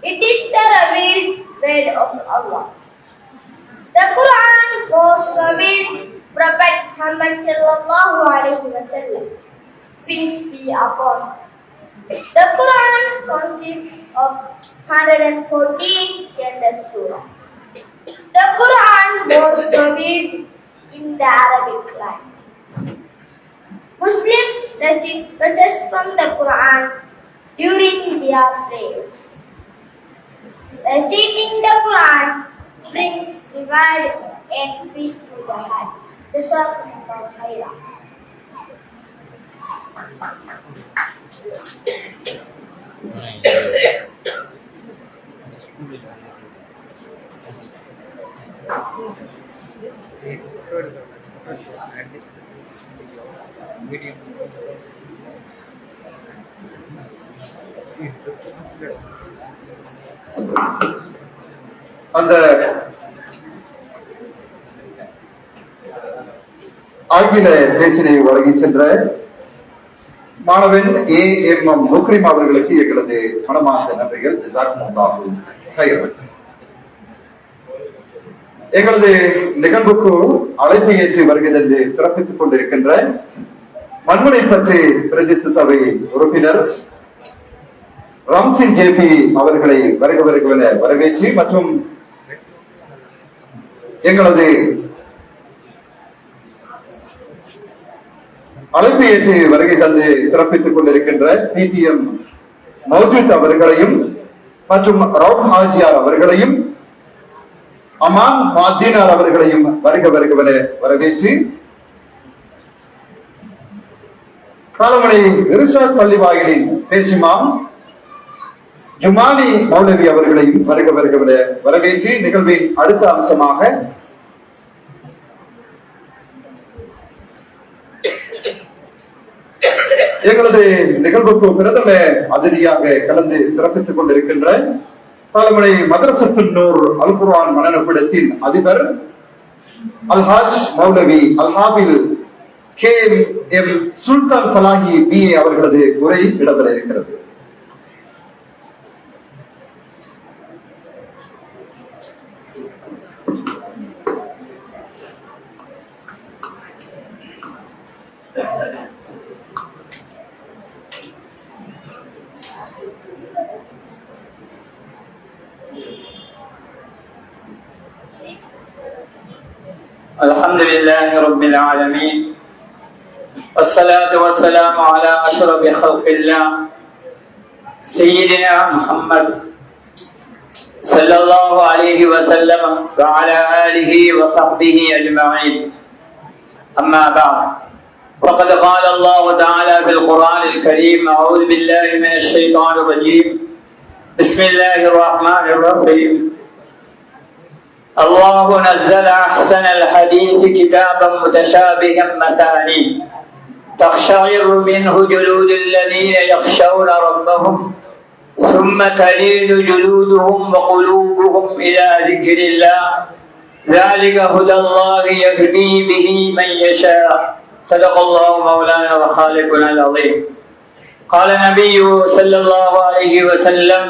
It is the revealed word of Allah. The Quran was revealed Prophet Muhammad sallallahu alaihi wasallam. Peace be upon him. The Quran consists of 114 chapters. The Quran was revealed in the Arabic language. Muslims recite verses from the Quran during their prayers. Reciting the Quran brings reward and peace to the heart. Jazakumullahu khairan. அந்த ஆங்கில பேச்சினை வழங்கி சென்ற மாணவன் AMM முக்ரிம் அவர்களுக்கு எங்களது மனமார்ந்த நன்றிகள். எங்களது நிகழ்வுக்கு அழைப்பை ஏற்றி வருகை தந்து சிறப்பித்துக் கொண்டிருக்கின்ற மண்முனை பற்றி பிரதேச சபை உறுப்பினர் ராம்சிங் JP அவர்களை வருக வரவேற்றி மற்றும் எங்களது அழைப்பு ஏற்றி வருகை தந்து சிறப்பித்துக் கொண்டிருக்கின்ற PTM மௌஜூத் அவர்களையும் மற்றும் ரவுப் ஹாஜியார் அவர்களையும் அமான் மாதீனார் அவர்களையும் வருக வரவேற்று காலமணி இர்ஷாத் பள்ளி வாயிலின் பேசிமாம் ஜுமானி மௌலவி அவர்களையும் வருக வரவேற்று நிகழ்வின் அடுத்த அம்சமாக எங்களது நிகழ்வுக்கு பிரதம அதிதியாக கலந்து சிறப்பித்துக் கொண்டிருக்கின்ற காலமணி மதரசத்துல் நூர் அல் குர்ஆன் மனநப்பிடத்தின் அதிபர் அல்ஹாஜ் மௌலவி அல்ஹாபில் KM சுல்தான் ஃபலாஹி BA அவர்களது உரை இடம்பெற இருக்கிறது. الحمد لله رب العالمين والصلاة والسلام على أشرف خلق الله سيدنا محمد صلى الله عليه وسلم وعلى آله وصحبه أجمعين أما بعد وقد قال الله تعالى في القرآن الكريم أعوذ بالله من الشيطان الرجيم بسم الله الرحمن الرحيم الله نزل أحسن الحديث كتابا متشابها مثاني تقشعر منه جلود الذين يخشون ربهم ثم تلين جلودهم وقلوبهم إلى ذكر الله ذلك هدى الله يهدي به من يشاء صدق الله مولانا وخالقنا العظيم قال النبي صلى الله عليه وسلم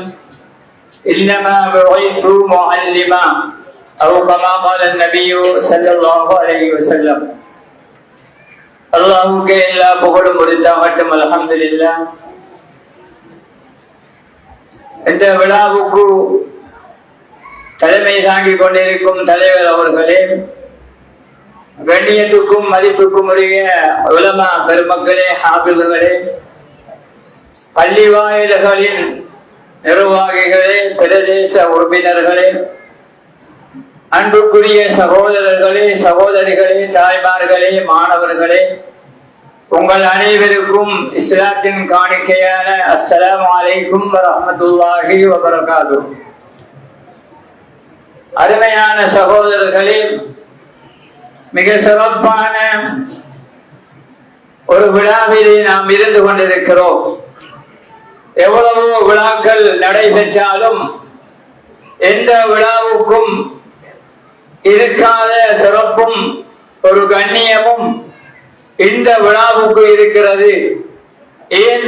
إنما بعثت معلما أو كما قال النبي صلى الله عليه وسلم அல்லாஹ்வுக்கே எல்லா புகழும் உரித்தாகட்டும். அல்ஹம்துலில்லாஹ். இந்த விழாவுக்கு தலைமை தாங்கிக் கொண்டிருக்கும் தலைவர் அவர்களே, கண்ணியத்துக்கும் மதிப்புக்கும் உரிய உலமா பெருமக்களே, ஹாபில்களே, பள்ளி வாயில்களின் நிர்வாகிகளே, பிரதேச உறுப்பினர்களே, அன்புக்குரிய சகோதரர்களே, சகோதரிகளே, தாய்மார்களே, மாணவர்களே, உங்கள் அனைவருக்கும் இஸ்லாத்தின் காணிக்கையான அஸ்ஸலாமு அலைக்கும் வரஹ்மத்துல்லாஹி வபரகாத்துஹு. அருமையான சகோதரர்களே, மிக சிறப்பான ஒரு விழாவிலே நாம் இருந்து கொண்டிருக்கிறோம். எவ்வளவோ விழாக்கள் நடைபெற்றாலும் எந்த விழாவுக்கும் இருக்காத சிறப்பும் ஒரு கண்ணியமும் இந்த விழாவுக்கு இருக்கிறது. ஏன்?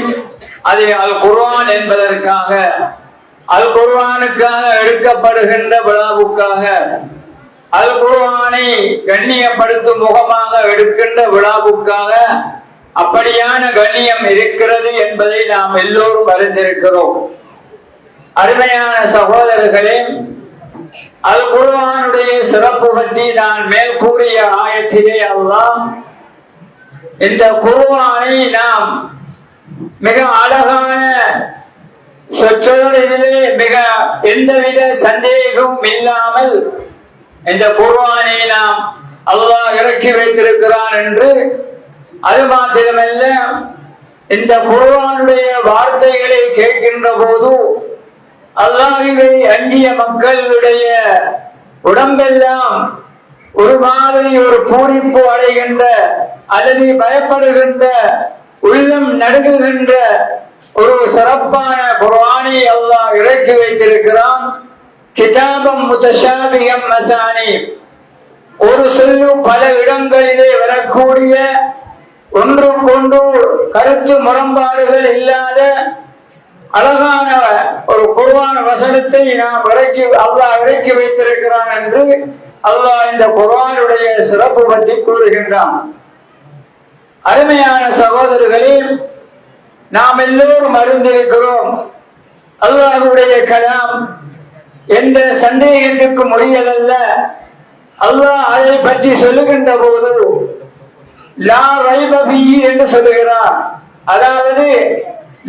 அது அல் குர்ஆன் என்பதற்காக, அல் குர்ஆனுக்காக எடுக்கப்படுகின்ற விழாவுக்காக, அல் குர்ஆனை கண்ணியப்படுத்தும் முகமாக எடுக்கின்ற விழாவுக்காக அப்படியான கண்ணியம் இருக்கிறது என்பதை நாம் எல்லோரும் அறிந்திருக்கிறோம். அருமையான சகோதரர்களே, அல் குர்ஆனுடைய சிறப்பு பற்றி நான் மேல் கூறிய ஆயத்திலே அல்லாஹ் இந்த குர்ஆனை நாம் மிக அழகான சொற்றொடரிலே மிக எந்தவித சந்தேகமும் இல்லாமல் இந்த குர்ஆனை நாம் அல்லாஹ் இறக்கி வைத்திருக்கிறான் என்று, அது மாத்திரமல்ல, இந்த குர்ஆனுடைய வார்த்தைகளை கேட்கின்ற போது அல்லாஹ்வை அஞ்சிய மக்களுடைய உடம்பெல்லாம் ஒரு மாதிரி ஒரு பூரிப்பு அடைகின்ற அல்லது பயப்படுகின்ற உள்ளம் நடுங்குகின்ற ஒரு சிறப்பான குர்ஆனை அல்லாஹ் இறக்கி வைத்திருக்கிறான். கிதாபம் முத்தஷாபிஹம் மசானி, ஒரு சொல்லு பல இடங்களிலே வரக்கூடிய ஒன்றுக்கொன்று கருத்து முரண்பாடுகள் இல்லாத அழகான ஒரு குர்ஆன் வசனத்தை நாம் அல்லாஹ் இறக்கி வைத்திருக்கிறான் என்று அல்லாஹ் இந்த குர்ஆனுடைய சிறப்பு பற்றி கூறுகின்றான். அருமையான சகோதரர்களே, நாம் எல்லோரும் அறிந்திருக்கிறோம், அல்லாஹ்வுடைய கலாம் எந்த சந்தேகத்திற்கும் உரியதல்ல. அல்லாஹ் அதை பற்றி சொல்லுகின்ற போது லா ரைப ஃபீஹி என்று சொல்லுகிறார். அதாவது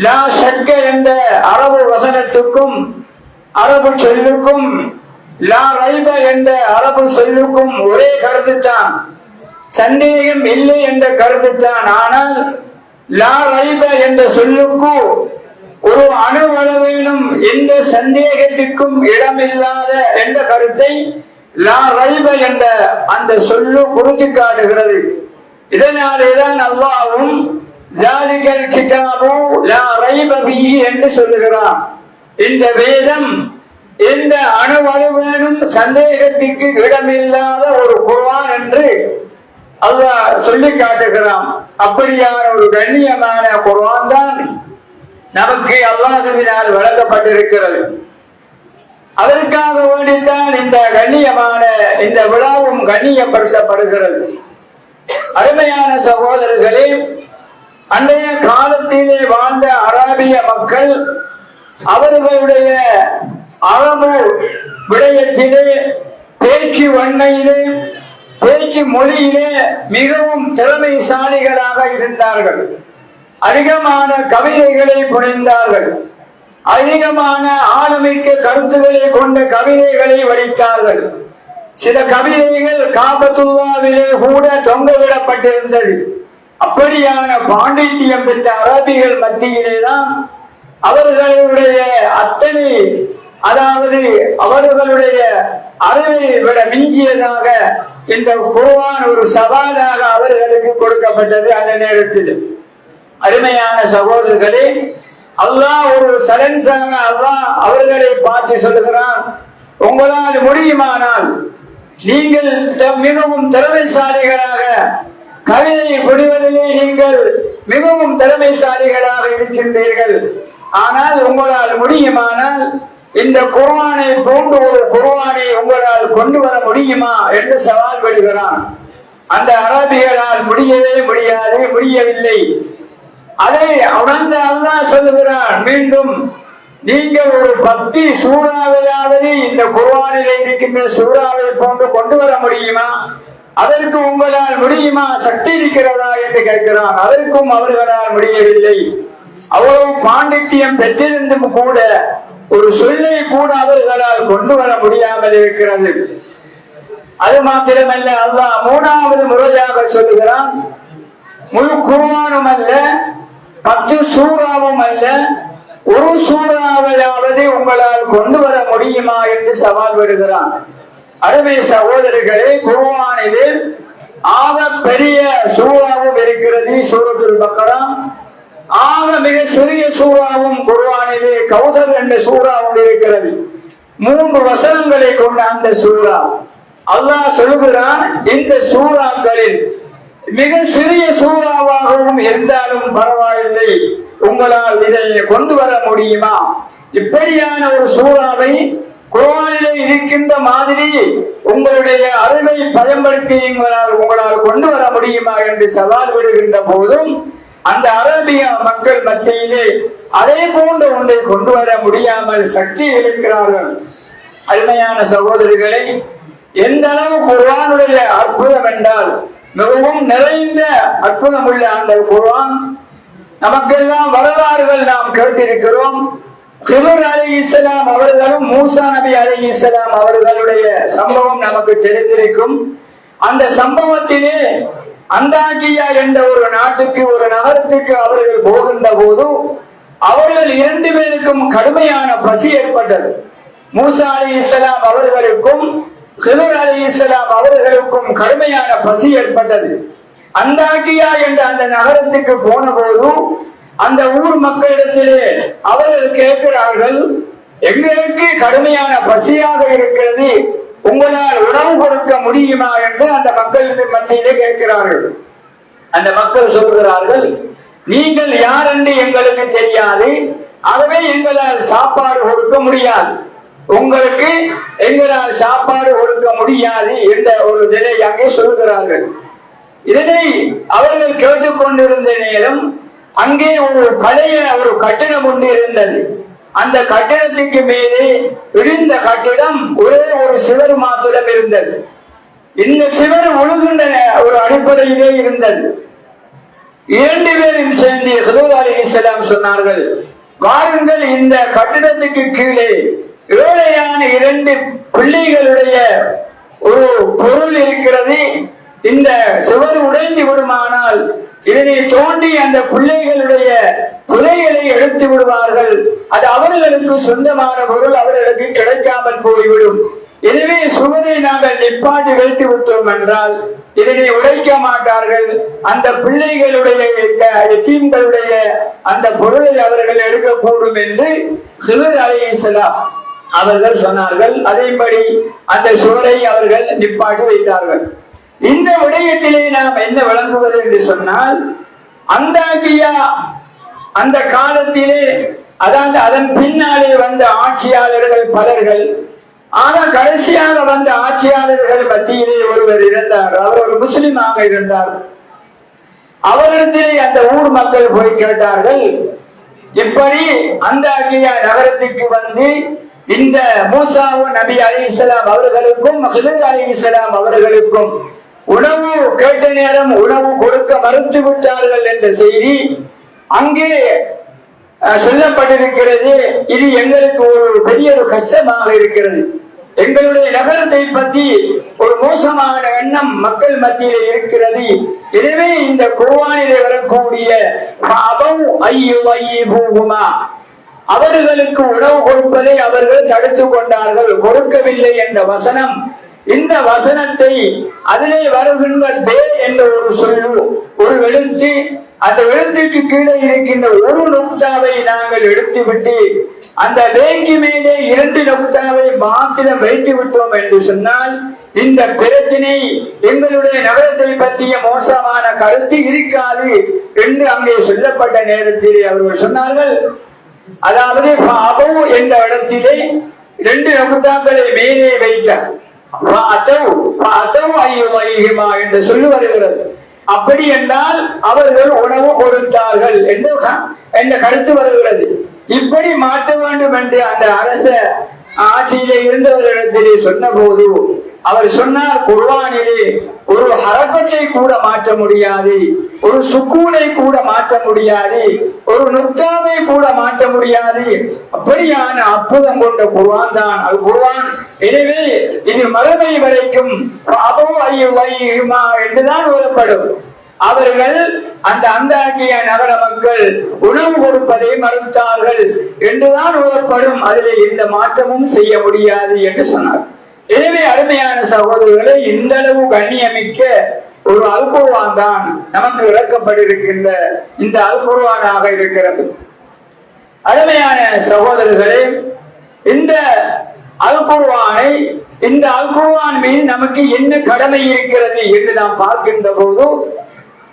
லா ஷக்க என்ற அரபு வசனத்துக்கும் அரபு சொல்லுக்கும் லா ரைப என்ற அரபு சொல்லுக்கும் ஒரே கருத்துத்தான், சந்தேகம் இல்லை என்ற கருத்துத்தான். ஆனால் லா ரைப என்ற சொல்லுக்கு ஒரு அணுவளவிலும் எந்த சந்தேகத்திற்கும் இடமில்லாத என்ற கருத்தை லா ரைப என்ற அந்த சொல்லு குறித்து காட்டுகிறது. இதனாலேதான் அல்லாஹ்வும் ஜாலிகல் கிதாபு லா ரைப ஃபீஹி என்று சொல்லுகிறான். இந்த வேதம் எந்த அணுவளவிலும் சந்தேகத்திற்கு இடமில்லாத ஒரு குர்ஆன் என்று அல்லாஹ் சொல்லி காட்டுகிறான். அப்படியான ஒரு கண்ணியமான குர்ஆன் தான் நமக்கு அல்லாஹ்வினால் வழங்கப்பட்டிருக்கிறது. அதற்காக வேண்டித்தான் இந்த கண்ணியமான இந்த விழாவும் கண்ணியப்படுத்தப்படுகிறது. அருமையான சகோதரர்களே, அன்றைய காலத்திலே வாழ்ந்த அராபிய மக்கள் அவர்களுடைய அரபு விடயத்திலே, பேச்சு வன்மையிலே, பேச்சு மொழியிலே மிகவும் திறமைசாலிகளாக இருந்தார்கள். அதிகமான கவிதைகளை புனைந்தார்கள். அதிகமான ஆழமிக்க கருத்துக்களை கொண்ட கவிதைகளை வடித்தார்கள். சில கவிதைகள் காபத்துல்லாவிலே கூட தொங்கவிடப்பட்டிருந்தது. அப்படியான பாண்டித்யம் பெற்ற அரபிகள் மத்தியிலேதான் அவர்களுடைய அத்தனை, அதாவது அவர்களுடைய அறிவை விட மிஞ்சியதாக இந்த குர்ஆன் ஒரு சவாலாக அவர்களுக்கு கொடுக்கப்பட்டது. அந்த நேரத்தில் அருமையான சகோதரர்களே, அல்லாஹ் ஒரு சலன்ஸாக அல்லாஹ் அவர்களை பார்த்து சொல்லுகிறான், உங்களால் முடியுமானால் நீங்கள் மிகவும் திறமைசாலிகளாக கவிதை புரிவதிலே நீங்கள் மிகவும் திறமைசாலிகளாக இருக்கின்றீர்கள். ஆனால் உங்களால் முடியுமானால் இந்த குர்ஆனை போன்று ஒரு குர்ஆனை உங்களால் கொண்டு வர முடியுமா என்று சவால் விடுகிறான். அந்த அரபிகளால் முடியவில்லை. அதை உணர்ந்த அல்லாஹ் சொல்லுகிறான், மீண்டும் நீங்கள் ஒரு 10 சூறாவையாவது இந்த குர்ஆனிலே இருக்கின்ற சூறாவை போன்று கொண்டு வர முடியுமா? அதற்கு உங்களால் முடியுமா? சக்தி இருக்கிறதா என்று கேட்கிறான். அதற்கும் அவர்களால் முடியவில்லை. அவ்வளவு பாண்டித்யம் பெற்றிருந்தும் கூட ஒரு சொல்லை கூட அவர்களால் கொண்டு வர முடியாமல் இருக்கிறது. அது மாத்திரமல்ல, அல்லாஹ் 3வது முறையாக சொல்லுகிறான், முழு குர்ஆனும் அல்ல, 10 சூறாவும் அல்ல, ஒரு சூறாவையாவது உங்களால் கொண்டு வர முடியுமா என்று சவால் விடுகிறான். அருமை சகோதரர்களே, குர்ஆனிலே ஆக பெரிய சூறாவும் இருக்கிறது, சூரத்துல் பக்ரா. ஆக மிக சிறிய சூறாவும் குர்ஆனிலே கௌதர் என்ற சூறாவும் இருக்கிறது. 3 வசனங்களை கொண்ட அந்த சூறா. அல்லாஹ் சொல்லுகிறான், இந்த சூறாக்களில் மிக சிறிய சூறாவாகவும் இருந்தாலும் பரவாயில்லை, உங்களால் இதை கொண்டு வர முடியுமா? இப்படியான ஒரு சூறாவை குர்ஆனிலே இருக்கின்ற மாதிரி உங்களுடைய அறிவை பயன்படுத்தி உங்களால் கொண்டு வர முடியுமா என்று சவால் விடுகின்ற போதும் அந்த அரபிய மக்கள் மத்தியிலே அதே போன்ற ஒன்றை கொண்டு வர முடியாமல் சக்தி இழக்கிறார்கள். அருமையான சகோதரிகளை, எந்த அளவு குர்ஆனுடைய அற்புதம் என்றால் மிகவும் நிறைந்த அற்புதம் உள்ள அந்த குர்ஆன். நமக்கெல்லாம் வரலாறுகள் நாம் கேட்டிருக்கிறோம். ஹிதர் அலைஹிஸ்ஸலாம் அவர்களும் மூசா நபி அலைஹிஸ்ஸலாம் அவர்களுடைய சம்பவம் நமக்கு தெரிந்திருக்கும். அந்த சம்பவத்திலே அந்தாக்கியா என்ற ஒரு நாட்டுக்கு, ஒரு நகரத்துக்கு அவர்கள் போகின்ற போது அவர்கள் 2 பேருக்கும் கடுமையான பசி ஏற்பட்டது. மூசா அலைஹிஸ்ஸலாம் அவர்களுக்கும் ஹிதர் அலைஹிஸ்ஸலாம் அவர்களுக்கும் கடுமையான பசி ஏற்பட்டது. அந்தாக்கியா என்ற அந்த நகரத்துக்கு போன போது அந்த ஊர் மக்களிடத்திலே அவர்கள் கேட்கிறார்கள், எங்களுக்கு கடுமையான பசியாக இருக்கிறது, உங்களால் உணவு கொடுக்க முடியுமா என்று அந்த மக்களுக்கு மத்தியிலே கேட்கிறார்கள். அந்த மக்கள் சொல்கிறார்கள், நீங்கள் யார் என்று எங்களுக்கு தெரியாது, ஆகவே எங்களால் சாப்பாடு கொடுக்க முடியாது, உங்களுக்கு எங்களால் சாப்பாடு கொடுக்க முடியாது என்ற ஒரு நிலை அங்கே சொல்கிறார்கள். இதனை அவர்கள் கேட்டுக்கொண்டிருந்த நேரம் அங்கே ஒரு பழைய ஒரு கட்டிடம் ஒன்று இருந்தது. அந்த கட்டிடத்துக்கு மேலே இடிந்த கட்டிடம் ஒரே ஒரு சிவர் மாத்திரம் இருந்தது. இந்த சிவர் ஒழுகின்ற ஒரு அடிப்படையிலே இருந்தது. 2 பேரும் சேர்ந்து ஹிதர் அலைஹிஸ்ஸலாம் சொன்னார்கள், வாருங்கள், இந்த கட்டிடத்துக்கு கீழே ஏழையான 2 பிள்ளைகளுடைய ஒரு பொருள் இருக்கிறது, இந்த சுவர் உடைந்து விடுமானால் இதனை தோண்டி அந்த பிள்ளைகளுடைய புதைகளை எடுத்து விடுவார்கள், அது அவர்களுக்கு சொந்தமான பொருள், அவர்களுக்கு கிடைக்காமல் போய்விடும். எனவே சுவரை நாங்கள் நிப்பாட்டி வைத்து விட்டோம் என்றால் இதனை உடைக்க மாட்டார்கள், அந்த பிள்ளைகளுடைய எத்தீம்களுடைய அந்த பொருளை அவர்கள் எடுக்கக்கூடும் என்று ஹிதர் அலைஹிஸ்ஸலாம் அவர்கள் சொன்னார்கள். அதேபடி அந்த சுவரை அவர்கள் நிப்பாட்டி வைத்தார்கள். இந்த விடயத்திலே நாம் என்ன விளங்குவது என்று சொன்னால், அந்தாக்கியா அந்த காலத்திலே, அதாவது அதன் பின்னாலே வந்த ஆட்சியாளர்கள் பலர்கள், ஆனால் கடைசியாக வந்த ஆட்சியாளர்கள் மத்தியிலே ஒருவர் இருந்தார். அவர் ஒரு முஸ்லிமாக இருந்தார். அவரிடத்திலே அந்த ஊர் மக்கள் போய் கேட்டார்கள், இப்படி அந்தாக்கியா நகரத்துக்கு வந்து இந்த மூசா நபி அலைஹிஸ்ஸலாம் அவர்களுக்கும் ஹிதர் அலைஹிஸ்ஸலாம் அவர்களுக்கும் உணவு கேட்ட நேரம் உணவு கொடுக்க மறுத்து விட்டார்கள் என்ற செய்தி அங்கே சொல்லப்பட்டிருக்கிறது. இது எங்களுக்கு ஒரு பெரிய ஒரு கஷ்டமாக இருக்கிறது. எங்களுடைய நகரத்தை பற்றி ஒரு மோசமான எண்ணம் மக்கள் மத்தியிலே இருக்கிறது. எனவே இந்த குர்ஆனிலே வரக்கூடிய அவர்களுக்கு உணவு கொடுப்பதை அவர்கள் தடுத்துக் கொண்டார்கள், கொடுக்கவில்லை என்ற வசனம், இந்த வசனத்தை அதிலே வருகின்ற பே என்ற ஒரு சொல்லு, ஒரு எழுத்து, அந்த எழுத்துக்கு கீழே இருக்கின்ற ஒரு நுக்தாவை நாங்கள் எடுத்துவிட்டு அந்த வேங்கி மேலே 2 நுக்தாவை மாத்திரம் வைத்து விட்டோம் என்று சொன்னால் இந்த பிரச்சனை எங்களுடைய நகரத்தை பற்றிய மோசமான கருத்து இருக்காது என்று அங்கே சொல்லப்பட்ட நேரத்தில் அவர்கள் சொன்னார்கள். அதாவது பாபு என்ற இடத்திலே 2 நுக்தாக்களை மேலே வைத்தார் என்று சொல்லி வருகிறது. அப்படி என்றால் அவர்கள் உணவு கொடுத்தார்கள் என்ற கருத்து வருகிறது. இப்படி மாற்ற வேண்டும் என்று அந்த அரச ஆட்சியிலே இருந்தவர்களிடத்திலே சொன்ன போது அவர் சொன்னார், குர்ஆனிலே ஒரு ஹரக்கத்தை கூட மாற்ற முடியாது, ஒரு சுக்கூனை கூட மாற்ற முடியாது, ஒரு நுக்தாவை கூட மாற்ற முடியாது, அப்படியான அற்புதம் கொண்ட குர்ஆன் தான் அல் குர்ஆன். எனவே இது மறுமை வரைக்கும் என்றுதான் கூறப்படும். அவர்கள் அந்த அந்தாக்கிய நகர மக்கள் உணவு கொடுப்பதை மறுத்தார்கள் என்றுதான் கூறப்படும். அதிலே எந்த மாற்றமும் செய்ய முடியாது என்று சொன்னார். எனவே அருமையான சகோதரர்களை, இந்த அளவு கண்ணியமிக்க ஒரு அல் குர்ஆன் தான் நமக்கு இறக்கப்பட்டிருக்கின்ற இந்த அல் குர்ஆனாக இருக்கிறது. அருமையான சகோதரர்களே, இந்த அல் குர்ஆனை, இந்த அல் குர்ஆன் மீது நமக்கு என்ன கடமை இருக்கிறது என்று நாம் பார்க்கின்ற போது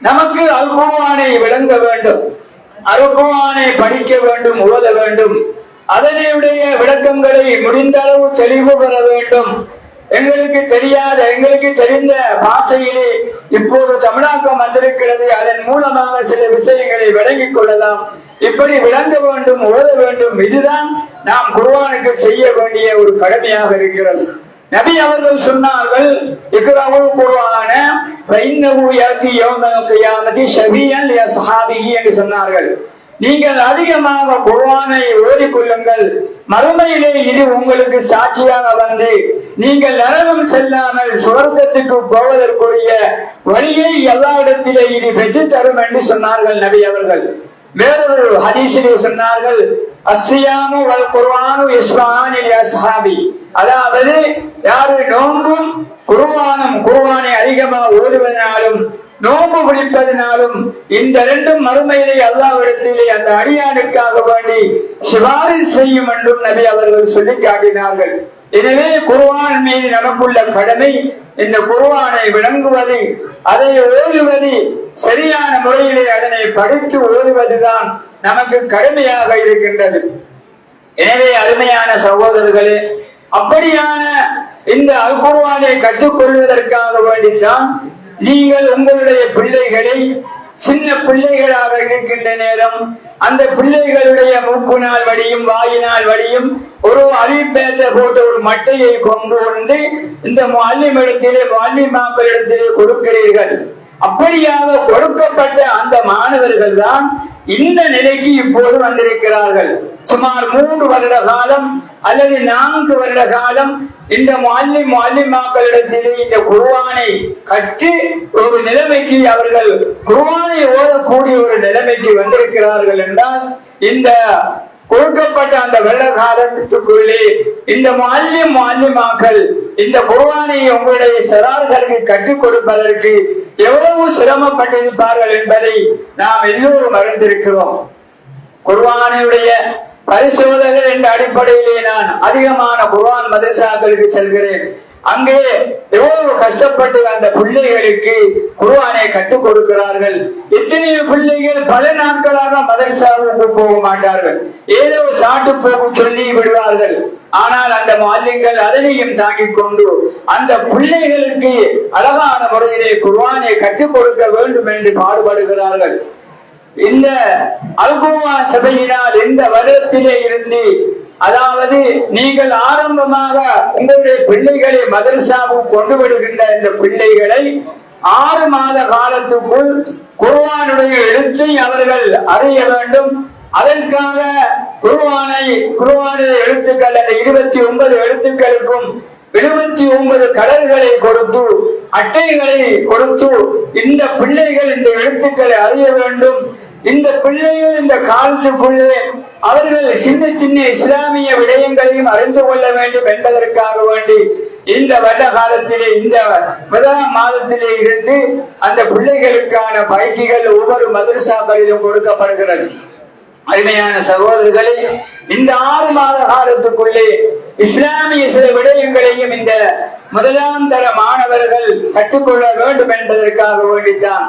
நமக்கு அல் குர்ஆனை விளங்க வேண்டும், அல் குர்ஆனை படிக்க வேண்டும், ஓத வேண்டும், அதனுடைய விளக்கங்களை முடிந்த அளவு தெளிவு பெற வேண்டும். எங்களுக்கு தெரியாத, எங்களுக்கு தெரிந்த பாஷையிலே இப்போது தமிழாக்கம் வந்திருக்கிறது, அதன் மூலமாக சில விஷயங்களை விளங்கிக் கொள்ளலாம். இப்படி விளங்க வேண்டும், ஓத வேண்டும். இதுதான் நாம் குர்ஆனுக்கு செய்ய வேண்டிய ஒரு கடமையாக இருக்கிறது. நபி அவர்கள் சொன்னார்கள், இக்ராவுல் குர்ஆன ஃபஇன்னஹு யாதி யௌமல் கியாமத்தி ஷபீயன் லிஅஸ்ஹாபிஹி என்று சொன்னார்கள். நீங்கள் அதிகமாக குர்ஆனை ஓதிக் கொள்ளுங்கள், மறுமையிலே இது உங்களுக்கு சாட்சியாக வந்து நீங்கள் நரகம் செல்லாமல் சுவர்க்கத்துக்கு போவதற்குரிய வழியை எல்லா இடத்திலே இது பெற்று தரும் என்று சொன்னார்கள் நபி அவர்கள். வேறொரு ஹதீஸிலே சொன்னார்கள், அஸ்ஸியாமு வல் குர்ஆனு யஸ்மானி லிஅஸ்ஹாபி. அதாவது யாரு நோன்பும் குர்ஆனை அதிகமாக ஓதுவதனாலும் நோன்பு பிடிப்பதனாலும் இந்த இரண்டும் மறுமையிலே அல்லாஹ்விடத்திலே அந்த அடியானுக்காக வேண்டி சிபாரிசு செய்யும் என்றும் நபி அவர்கள் சொல்லி காட்டினார்கள். எனவே குர்ஆன் மீது நமக்குள்ள கடமை இந்த குர்ஆனை விளங்குவது, அதை ஓதுவது, சரியான முறையிலே அதனை படித்து ஓதுவதுதான் நமக்கு கடமையாக இருக்கின்றது. எனவே அருமையான சகோதரர்களே, அப்படியான இந்த அல் குர்ஆனை கற்றுக்கொள்வதற்காக வேண்டித்தான் நீங்கள் உங்களுடைய பிள்ளைகளை சின்ன பிள்ளைகளாக இருக்கின்ற நேரம் அந்த பிள்ளைகளுடைய மூக்குனால் வடியும் வாயினால் வடியும் ஒரு அலிபேத்தை போட்ட ஒரு மட்டையை கொண்டு வந்து இந்த முஅல்லிமாக்களிடத்திலே கொடுக்கிறீர்கள். அப்படியாக கொடுக்கப்பட்ட அந்த மாணவர்கள் தான் இந்த நிலைக்கு இப்போது வந்திருக்கிறார்கள். சுமார் 3 வருட காலம் அல்லது 4 வருட காலம் இந்த முஅல்லிமாக்களிடத்திலே இந்த குர்ஆனை கற்று ஒரு நிலைமைக்கு அவர்கள் குர்ஆனை ஓதக்கூடிய ஒரு நிலைமைக்கு வந்திருக்கிறார்கள் என்றால் இந்த கொடுக்கப்பட்ட அந்த வருட காலத்துக்குள்ளே இந்த முஅல்லிமாக்கள் இந்த குர்ஆனை உங்களுடைய சிறார்களுக்கு கற்றுக் கொடுப்பதற்கு எவ்வளவு சிரமப்பட்டிருப்பார்கள் என்பதை நாம் எல்லோரும் அறிந்திருக்கிறோம். குர்ஆனுடைய பரிசோதகர் என்ற அடிப்படையிலே நான் அதிகமான குர்ஆன் மதரசாக்களுக்கு செல்கிறேன். அங்கே எவ்வளவு கஷ்டப்பட்டு அந்த பிள்ளைகளுக்கு குர்ஆனை கற்றுக் கொடுக்கிறார்கள். எத்தனையோ பிள்ளைகள் பல நாட்களாக மதரசாவுக்கு போக மாட்டார்கள், ஏதோ சாட்டு போக சொல்லி விடுவார்கள். ஆனால் அந்த முஅல்லிம்கள் அதனையும் தாங்கிக் கொண்டு அந்த பிள்ளைகளுக்கு அழகான முறையிலே குர்ஆனை கற்றுக் கொடுக்க வேண்டும் என்று பாடுபடுகிறார்கள். இந்த அல் குர்ஆன் சபையினால் இந்த வருடத்திலே இருந்து, அதாவது நீங்கள் ஆரம்பமாக உங்களுடைய பிள்ளைகளை மதரசாவுக்கு கொண்டு விடுகின்ற இந்த பிள்ளைகளை 6 மாத காலத்துக்குள் குர்ஆனுடைய எழுத்தை அவர்கள் அறிய வேண்டும். அதற்காக குர்ஆனுடைய எழுத்துக்கள் அந்த 29 எழுத்துக்களுக்கும் 79 கடல்களை கொடுத்து அட்டைகளை கொடுத்து இந்த பிள்ளைகள் இந்த எழுத்துக்களை அறிய வேண்டும். இந்த பிள்ளைகள் இந்த காலத்துக்குள்ளே அவர்கள் சின்ன சின்ன இஸ்லாமிய விடயங்களையும் அறிந்து கொள்ள வேண்டும் என்பதற்காக வேண்டி இந்த வருட காலத்திலே இந்த 1ஆம் மாதத்திலே இருந்து அந்த பிள்ளைகளுக்கான பயிற்சிகள் ஒவ்வொரு மதரசாக்களிலும் கொடுக்கப்படுகிறது. அருமையான சகோதரர்களே, இந்த 6 மாத காலத்துக்குள்ளே இஸ்லாமிய சில விடயங்களையும் இந்த 1ஆம் தர மாணவர்கள் கற்றுக்கொள்ள வேண்டும் என்பதற்காக வேண்டித்தான்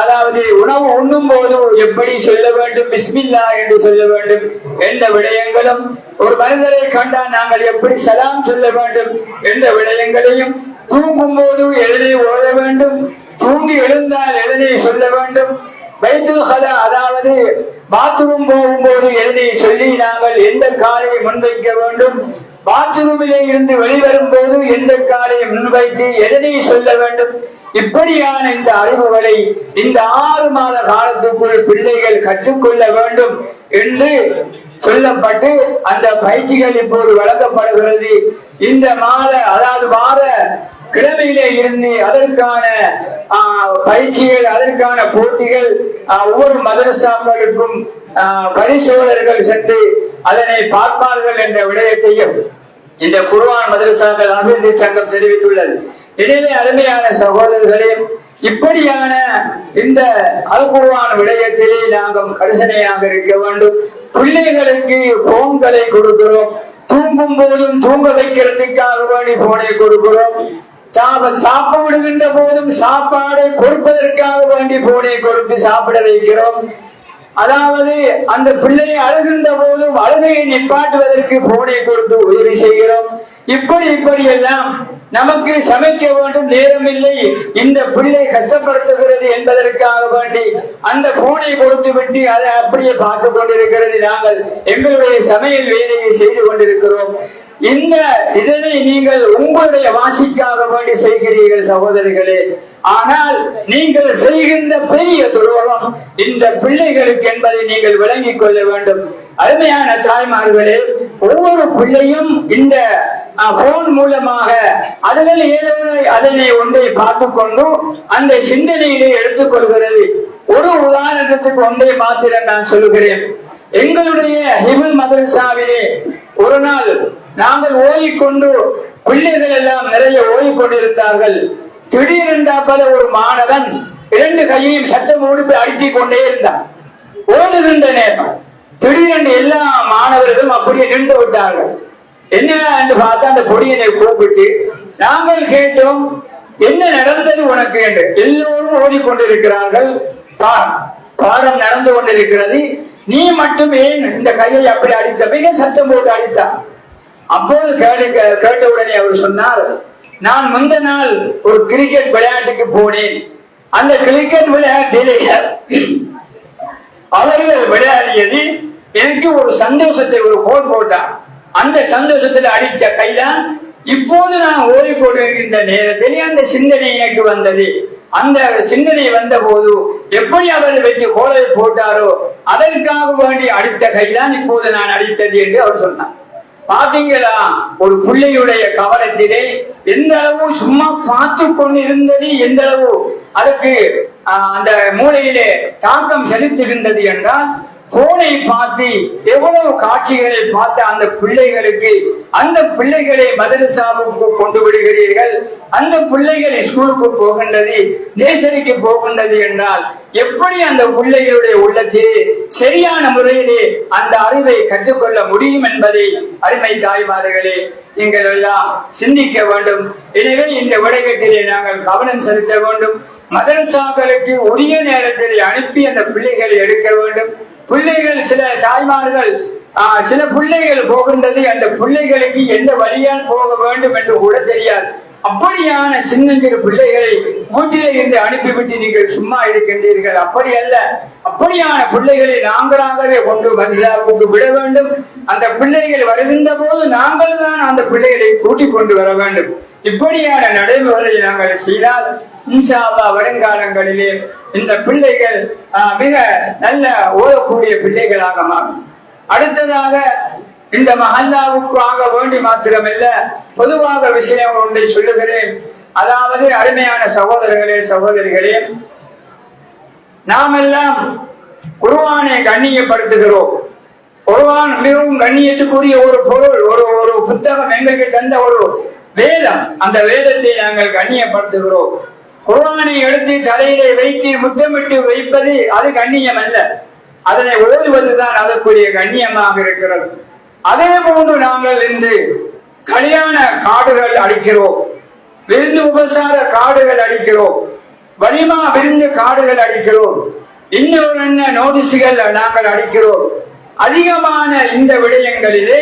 அதாவது உணவு உண்ணும் போது எப்படி சொல்ல வேண்டும், பிஸ்மில்லா என்று சொல்ல வேண்டும் என்ற விடயங்களும், ஒரு மனிதரை கண்டால் நாங்கள் எப்படி சலாம் சொல்ல வேண்டும் என்ற விடயங்களையும், தூங்கும் போது எதனை ஓத வேண்டும், தூங்கி எழுந்தால் எதனை சொல்ல வேண்டும், பைத்துல் கலா அதாவது பாத்ரூம் போகும்போது எதனை சொல்லி நாங்கள் எந்த காலையை முன்வைக்க வேண்டும், பாத்ரூமிலே இருந்து வெளிவரும் போது எந்த காலையை முன்வைத்து எதனை சொல்ல வேண்டும், இப்படியான இந்த அறிவுகளை இந்த 6 மாத காலத்துக்குள் பிள்ளைகள் கற்றுக்கொள்ள வேண்டும் என்று சொல்லப்பட்டு அந்த பயிற்சிகள் இப்போது வழங்கப்படுகிறது. இந்த மாத அதாவது வார கிழமையிலே இருந்து அதற்கான பயிற்சிகள், அதற்கான போட்டிகள் ஒவ்வொரு மதரசாக்களுக்கும் பரிசோதகர்கள் சென்று அதனை பார்ப்பார்கள் என்ற விடயத்தையும் இந்த குர்ஆன் மதரசாக்கள் அபிவிருத்தி சங்கம் தெரிவித்துள்ளது. எனவே அருமையான சகோதரர்களே, இப்படியான இந்த அல் குர்ஆன் விடயத்திலே நாங்கள் கரிசனையாக இருக்க வேண்டும். பிள்ளைகளுக்கு போன்களை கொடுக்கிறோம், தூங்கும் போதும் தூங்க வைக்கிறதுக்காக வேண்டி போனை கொடுக்கிறோம், சாப்பிடுகின்ற போதும் சாப்பாடு கொடுப்பதற்காக வேண்டி போனை கொடுத்து சாப்பிட வைக்கிறோம். அதாவது அந்த பிள்ளையை அழுகின்ற போதும் அழுகையை நிப்பாட்டுவதற்கு போனை கொடுத்து உதவி செய்கிறோம். இப்படி எல்லாம் நமக்கு சமைக்க வேண்டும் நேரம் இல்லை, இந்த பிள்ளை கஷ்டப்படுத்துகிறது என்பதற்காக வேண்டி அந்த போனை கொடுத்து விட்டு அதை அப்படியே பார்த்து கொண்டிருக்கிறது. நாங்கள் எங்களுடைய சமையல் வேலையை செய்து கொண்டிருக்கிறோம். இதனை நீங்கள் உங்களுடைய வாசிக்காக வேண்டி செய்கிறீர்கள் சகோதரிகளே. ஆனால் நீங்கள் செய்கின்ற பெரிய துரோகம் இந்த பிள்ளைகளுக்கு என்பதை நீங்கள் விளங்கிக் கொள்ள வேண்டும். அருமையான தாய்மார்களே, ஒவ்வொரு பிள்ளையும் இந்த போன் மூலமாக அதுகள் ஏதோ அதனை ஒன்றை பார்த்து கொண்டு அந்த சிந்தனையிலே எடுத்துக் கொள்கிறது. ஒரு உதாரணத்துக்கு ஒன்றை மாத்திரம் நான் சொல்லுகிறேன். எங்களுடைய ஹிபுல் மதரசாவிலே ஒரு நாள் நாங்கள் ஓதிக்கொண்டு பிள்ளைகள் எல்லாம் நிறைய ஓதிக்கொண்டிருந்தார்கள். திடீரென்றாப்பல ஒரு மாணவன் 2 கையையும் சத்தம் ஓடி அடித்துக் கொண்டே இருந்தான். ஓடுகின்ற நேரம் திடீரென்று எல்லா மாணவர்களும் அப்படியே நின்று விட்டார்கள். என்ன என்று பார்த்தா அந்த பொடியனை கூப்பிட்டு நாங்கள் கேட்டோம், என்ன நடந்தது உனக்கு என்று. எல்லோரும் ஓடிக்கொண்டிருக்கிறார்கள், பாடம் நடந்து கொண்டிருக்கிறது, நீ மட்டும் ஏன் இந்த கையை அப்படி அடித்த? மிக சத்தம் போட்டு அடித்தான். அப்போது கேட்டவுடனே அவர் சொன்னார், நான் முந்த நாள் ஒரு கிரிக்கெட் விளையாட்டுக்கு போனேன். அந்த கிரிக்கெட் விளையாட்டிலே அவர்கள் விளையாடியது எனக்கு ஒரு சந்தோஷத்தை ஒரு கோல் போட்டார். அந்த சந்தோஷத்தில் அடித்த கைதான் இப்போது நான் ஓடிக்கொண்டிருக்கின்ற நேரத்திலே அந்த சிந்தனை எனக்கு வந்தது. அந்த சிந்தனை வந்த போது எப்படி அவர் வெற்றி கோலை போட்டாரோ அதற்காக வேண்டி அடித்த கைதான் இப்போது நான் அடித்தது என்று அவர் சொன்னார். பாத்தீங்களா, ஒரு பிள்ளையுடைய கவனத்திலே எந்த அளவு சும்மா பார்த்து கொண்டு இருந்தது எந்த அளவு அதுக்கு அந்த மூளையிலே தாக்கம் செலுத்துகின்றது என்றால், போனை பார்த்து எவ்வளவு காட்சிகளை பார்த்த அந்த பிள்ளைகளுக்கு அந்த பிள்ளைகளை மதரசாவுக்கு கொண்டு விடுகிறீர்கள், அந்த பிள்ளைகள் ஸ்கூலுக்கு போகின்றது, நேசரிக்கு போகின்றது என்றால் எப்படி அந்த பிள்ளைகளுடைய உள்ளத்திலே சரியான முறையிலே அந்த அறிவை கற்றுக்கொள்ள முடியும் என்பதை அருமை தாய்மார்களே நீங்கள் எல்லாம் சிந்திக்க வேண்டும். எனவே இந்த விடயத்திலே நாங்கள் கவனம் செலுத்த வேண்டும். மதரசாக்களுக்கு உரிய நேரத்தில் அனுப்பி அந்த பிள்ளைகளை எடுக்க வேண்டும். பிள்ளைகள் சில தாய்மார்கள் சில பிள்ளைகள் போகின்றது, அந்த பிள்ளைகளுக்கு எந்த வழியால் போக வேண்டும் என்று கூட தெரியாது. அப்படியான சின்னஞ்சிறு பிள்ளைகளை வீட்டிலே இருந்து அனுப்பிவிட்டு நீங்கள் சும்மா இருக்கின்றீர்கள். அப்படி அல்ல, அப்படியான பிள்ளைகளை நாங்களாகவே கொண்டு மதரசாவுக்கு விட வேண்டும். அந்த பிள்ளைகள் வருகின்ற போது நாங்கள் தான் அந்த பிள்ளைகளை கூட்டிக் கொண்டு வர வேண்டும். இப்படியான நடைமுறைகளை நாங்கள் செய்தால் இன்ஷா அல்லாஹ் வருங்காலங்களிலே இந்த பிள்ளைகள் மிக நல்ல ஓடக்கூடிய பிள்ளைகளாக மாறும். அடுத்ததாக இந்த மஹல்லாவுக்கு ஆக வேண்டி மாத்திரமல்ல, பொதுவாக விஷயம் ஒன்றை சொல்லுகிறேன். அதாவது அருமையான சகோதரர்களே சகோதரிகளே, நாம் எல்லாம் குர்ஆனை கண்ணியப்படுத்துகிறோம். குர்ஆன் மிகவும் கண்ணியத்துக்குரிய ஒரு பொருள், ஒரு புத்தகம், எங்களுக்கு தந்த ஒரு வேதம். அந்த வேதத்தை நாங்கள் கண்ணியப்படுத்துகிறோம். குர்ஆனை எடுத்து தலையிலே வைத்து முத்தமிட்டு வைப்பது அது கண்ணியம் அல்ல, அதனை ஓதுவதுதான் அதற்குரிய கண்ணியமாக இருக்கிறது. அதே போன்று நாங்கள் இன்று கல்யாண கார்டுகள் அளிக்கிறோம், விருந்து உபசார கார்டுகள் அளிக்கிறோம், வலிமா விருந்து கார்டுகள் அளிக்கிறோம், இன்னொரு நோட்டீஸ்கள் நாங்கள் அளிக்கிறோம். அதிகமான இந்த விடயங்களிலே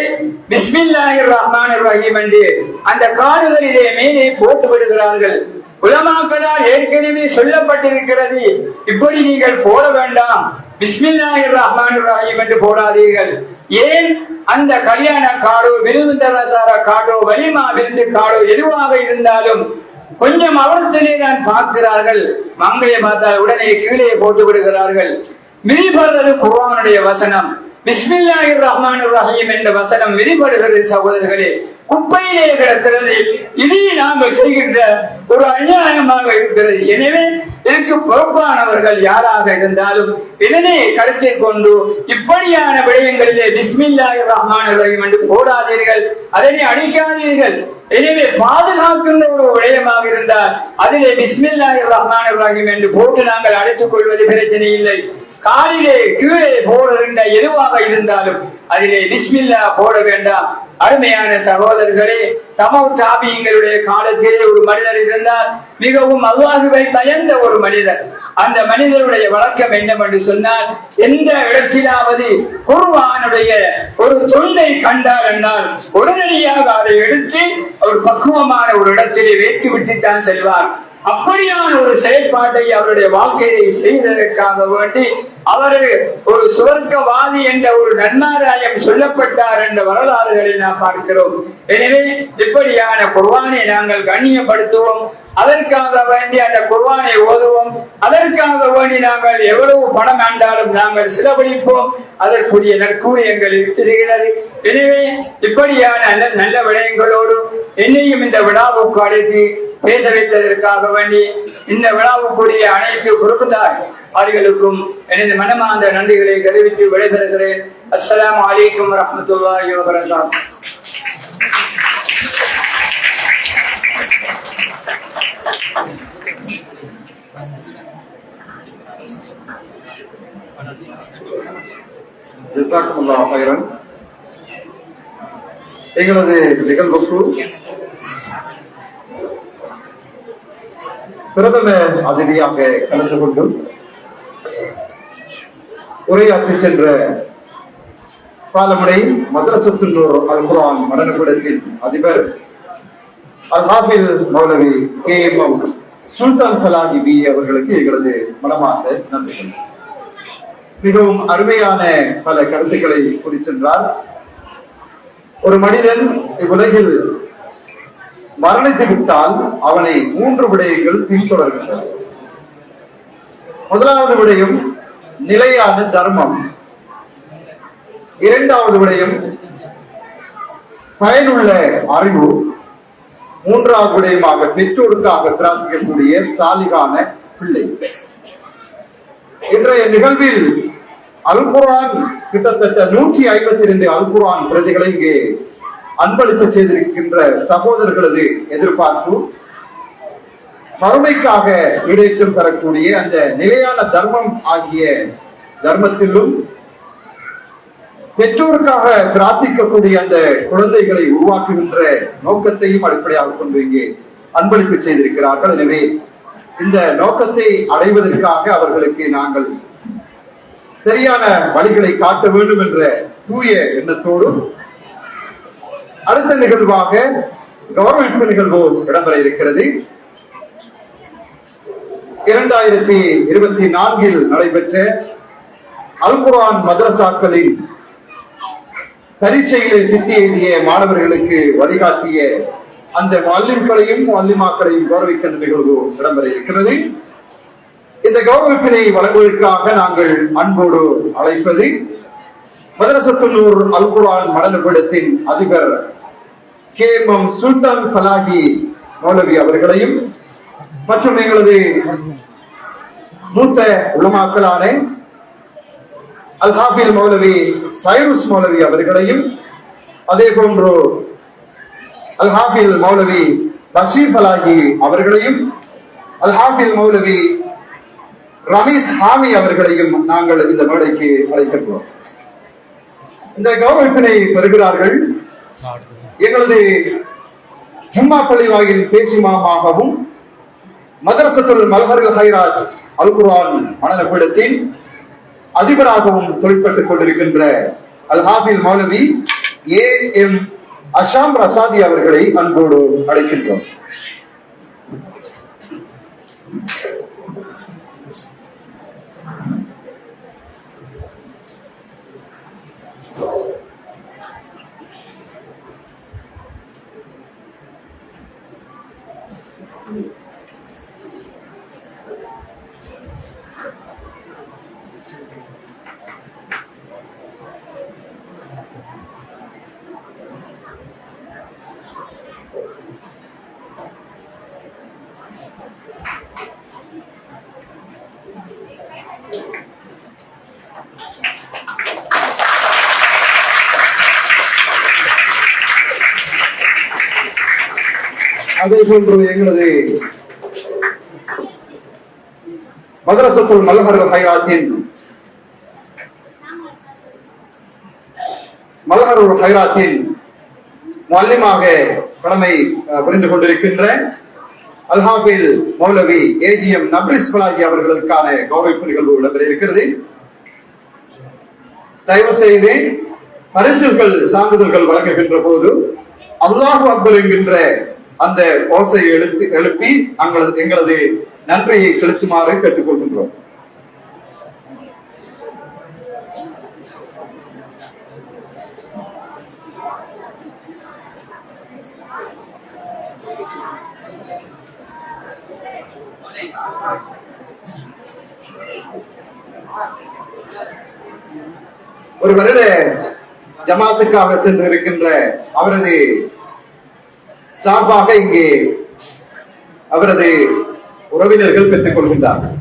பிஸ்மில்லாஹிர் ரஹ்மானிர் ரஹீம் என்று அந்த கார்டுகளிலே மேலே போட்டு விடுகிறார்கள். உலமாக்களால் ஏற்கனவே சொல்லப்பட்டிருக்கிறது, இப்படி நீங்கள் போட வேண்டாம், பிஸ்மில்லாஹிர் ரஹ்மானிர் ரஹீம் என்று போடாதீர்கள். ஏன்? அந்த கல்யாண கார்டோ விருந்தரசார கார்டோ வலிமா விருந்து கார்டோ எதுவாக இருந்தாலும் கொஞ்சம் அவர்த்திலே தான் பார்க்கிறார்கள். மங்கையை பார்த்தால் உடனே கீழே போட்டு விடுகிறார்கள். மிதிப்படுறது குர்ஆனுடைய வசனம். பிஸ்மில்லாஹிர் ரஹ்மானிர் ரஹீம் என்ற வசனம் விதிப்படுகிறது சகோதரர்களே, குப்பையிலே கிடக்கிறது. இதை நாங்கள் செய்கின்ற ஒரு அநியாயமாக இருக்கிறது. எனவே இதற்கு பொறுப்பானவர்கள் யாராக இருந்தாலும் இதனை கருத்தில் கொண்டு இப்படியான விடயங்களிலே பிஸ்மில்லாஹிர் ரஹ்மானிர் ரஹீம் என்று போடாதீர்கள், அதனை அடிக்காதீர்கள். எனவே பாதுகாக்கின்ற ஒரு விடயமாக இருந்தால் அதிலே பிஸ்மில்லாஹிர் ரஹ்மானிர் ரஹீம் என்று போட்டு நாங்கள் அழைத்துக் கொள்வது பிரச்சனை இல்லை. காலிலே கீழே போடுகின்ற எதுவாக இருந்தாலும் அதிலே பிஸ்மில்லா போட வேண்டாம். அருமையான சகோதரர்களே, தமௌ தாபியங்களுடைய காலத்திலே ஒரு மனிதர் இருந்தால், மிகவும் அல்லாஹ்வை பயந்த ஒரு மனிதர். அந்த மனிதருடைய வழக்கம் என்னவென்று சொன்னால், எந்த இடத்திலாவது குர்ஆனுடைய ஒரு தொல்லை கண்டார் என்றால் உடனடியாக அதை எடுத்து ஒரு பக்குவமான ஒரு இடத்திலே வைத்து விட்டுத்தான் செல்வார். அப்படியான ஒரு செயற்பாட்டை அவருடைய வாழ்க்கையை செய்வதற்காக வேண்டி அவர் ஒரு சுவர்க்கவாதி என்ற ஒரு நன்மாராயம் சொல்லப்பட்டார் என்ற வரலாறுகளை நாம் பார்க்கிறோம். எனவே இப்படியான குர்ஆனை நாங்கள் கண்ணியப்படுத்துவோம், அதற்காக வேண்டி அந்த குர்ஆனை ஓதுவோம், அதற்காக வேண்டி நாங்கள் எவ்வளவு பணம் ஆண்டாலும் நாங்கள் செலவழிப்போம், அதற்குரிய நற்கூலி எங்களுக்கு இருக்கிறது. எனவே இப்படியான நல்ல விடயங்களோடு என்னையும் இந்த விழாவுக்கு அழைத்து பேச வைத்ததற்காக வேண்டி இந்த விழாவுக்குரிய அனைத்து குறுக்குதார் அவர்களுக்கும் எனது மனமார்ந்த நன்றிகளை தெரிவித்து விடைபெறுகிறேன். السلام عليكم ورحمة الله وبركاته. ஜஸாக்குமுல்லாஹ் ஹைரன். எங்களது நிகழ்வுக்கு பிரதம அதிதியாக கலந்து கொண்டு உரையாற்றி சென்ற பாலமுனை மதரசத்துல் நூர் அல் குர்ஆன் மடனப்பீடத்தின் அதிபர் அல் ஹாஃபில் மௌலவி KM சுல்தான் ஃபலாஹி பி அவர்களுக்கு எங்களது மனமார்ந்த நன்றிகள். மிகவும் அருமையான பல கருத்துக்களை கூறி சென்றார். ஒரு மனிதன் இவ்வுலகில் மரணித்து விட்டால் அவனை 3 விடயங்கள் பின்தொடர்கின்றன. முதலாவது விடயம் நிலையான தர்மம், இரண்டாவது விடயம் பயனுள்ள அறிவு, மூன்றாவது விடயமாக பெற்றோருக்காக பிரார்த்திக்கக்கூடிய சாலிகான பிள்ளை. இன்றைய நிகழ்வில் அல் குர்ஆன் கிட்டத்தட்ட 152 அல் குர்ஆன் பிரதிகளை இங்கே அன்பளிப்பு செய்திருக்கின்ற சகோதரர்களது எதிர்பார்ப்பு மறுமைக்காக ஈடேற்றம் தரக்கூடிய அந்த நிலையான தர்மம் ஆகிய தர்மத்திலும் பெற்றோருக்காக பிரார்த்திக்கக்கூடிய அந்த குழந்தைகளை உருவாக்குகின்ற நோக்கத்தையும் அடிப்படையாக கொண்டு இங்கே அன்பளிப்பு செய்திருக்கிறார்கள். எனவே இந்த நோக்கத்தை அடைவதற்காக அவர்களுக்கு நாங்கள் சரியான வழிகளை காட்ட வேண்டும் என்ற தூய எண்ணத்தோடு அடுத்த நிகழ்வாக கௌரவிப்பு நிகழ்வு இடம்பெற இருக்கிறது. 2024 நடைபெற்ற அல் குர்ஆன் மதரசாக்களின் பரீட்சையிலே சித்தி எழுதிய மாணவர்களுக்கு வழிகாட்டிய அந்த முஅல்லிம்களையும் முஅல்லிமாக்களையும் கௌரவிக்கின்ற நிகழ்வு இடம்பெற இருக்கிறது. இந்த கௌரவிப்பினை வழங்குவதற்காக நாங்கள் அன்போடு அழைப்பது மதரசத்துல் நூர் அல் குர்ஆன் மடனப்பீடத்தின் அதிபர் KM சுல்தான் ஃபலாஹி மௌலவி அவர்களையும் மற்றும் எங்களது மூத்த உலமாக்களான அல் ஹாஃபில் மௌலவி ஃபைருஸ் மௌலவி அவர்களையும் அதே போன்று அல் ஹாஃபில் மௌலவி பஷீர் ஃபலாஹி அவர்களையும் அல் ஹாஃபில் மௌலவி ரமீஸ் ஹாமி அவர்களையும் நாங்கள் இந்த மேடைக்கு அழைக்கின்றோம். இந்த கௌரவிப்பினை பெறுகிறார்கள் எங்களது ஜும்மா பள்ளி வாயில் பேசிமாமாகவும் மதரசத்துல் மல்ஹருல் ஹைராத் அல் குர்ஆன் மடனப்பீடத்தின் அதிபராகவும் தொழிற்பட்டுக் கொண்டிருக்கின்ற அல் ஹாஃபில் மௌலவி AM அஷாம் ரசாதி அவர்களை அன்போடு அழைக்கின்றோம். அதே போன்று எங்களது மதரசத்துல் மல்ஹருல் ஹைராத்தின் முஅல்லிமாக கடமை புரிந்து கொண்டிருக்கின்ற அல் ஹாஃபில் மௌலவி AGM நப்ரிஸ் ஃபலாஹி அவர்களுக்கான கௌரவிப்பு நிகழ்வு இடம்பெற இருக்கிறது. தயவு செய்து பரிசுகள் சான்றிதழ்கள் வழங்குகின்ற போது அல்லாஹு அக்பர் என்கின்ற அந்த ஓசையை எழுப்பி எங்களது நன்றியை செலுத்துமாறு கேட்டுக்கொள்கின்றோம். ஒரு வருட ஜமாத்துக்காக சென்று இருக்கின்ற அவரது சார்பாக இங்கே அவரது உறவினர்கள் பெற்றுக் கொள்கின்றார்கள்.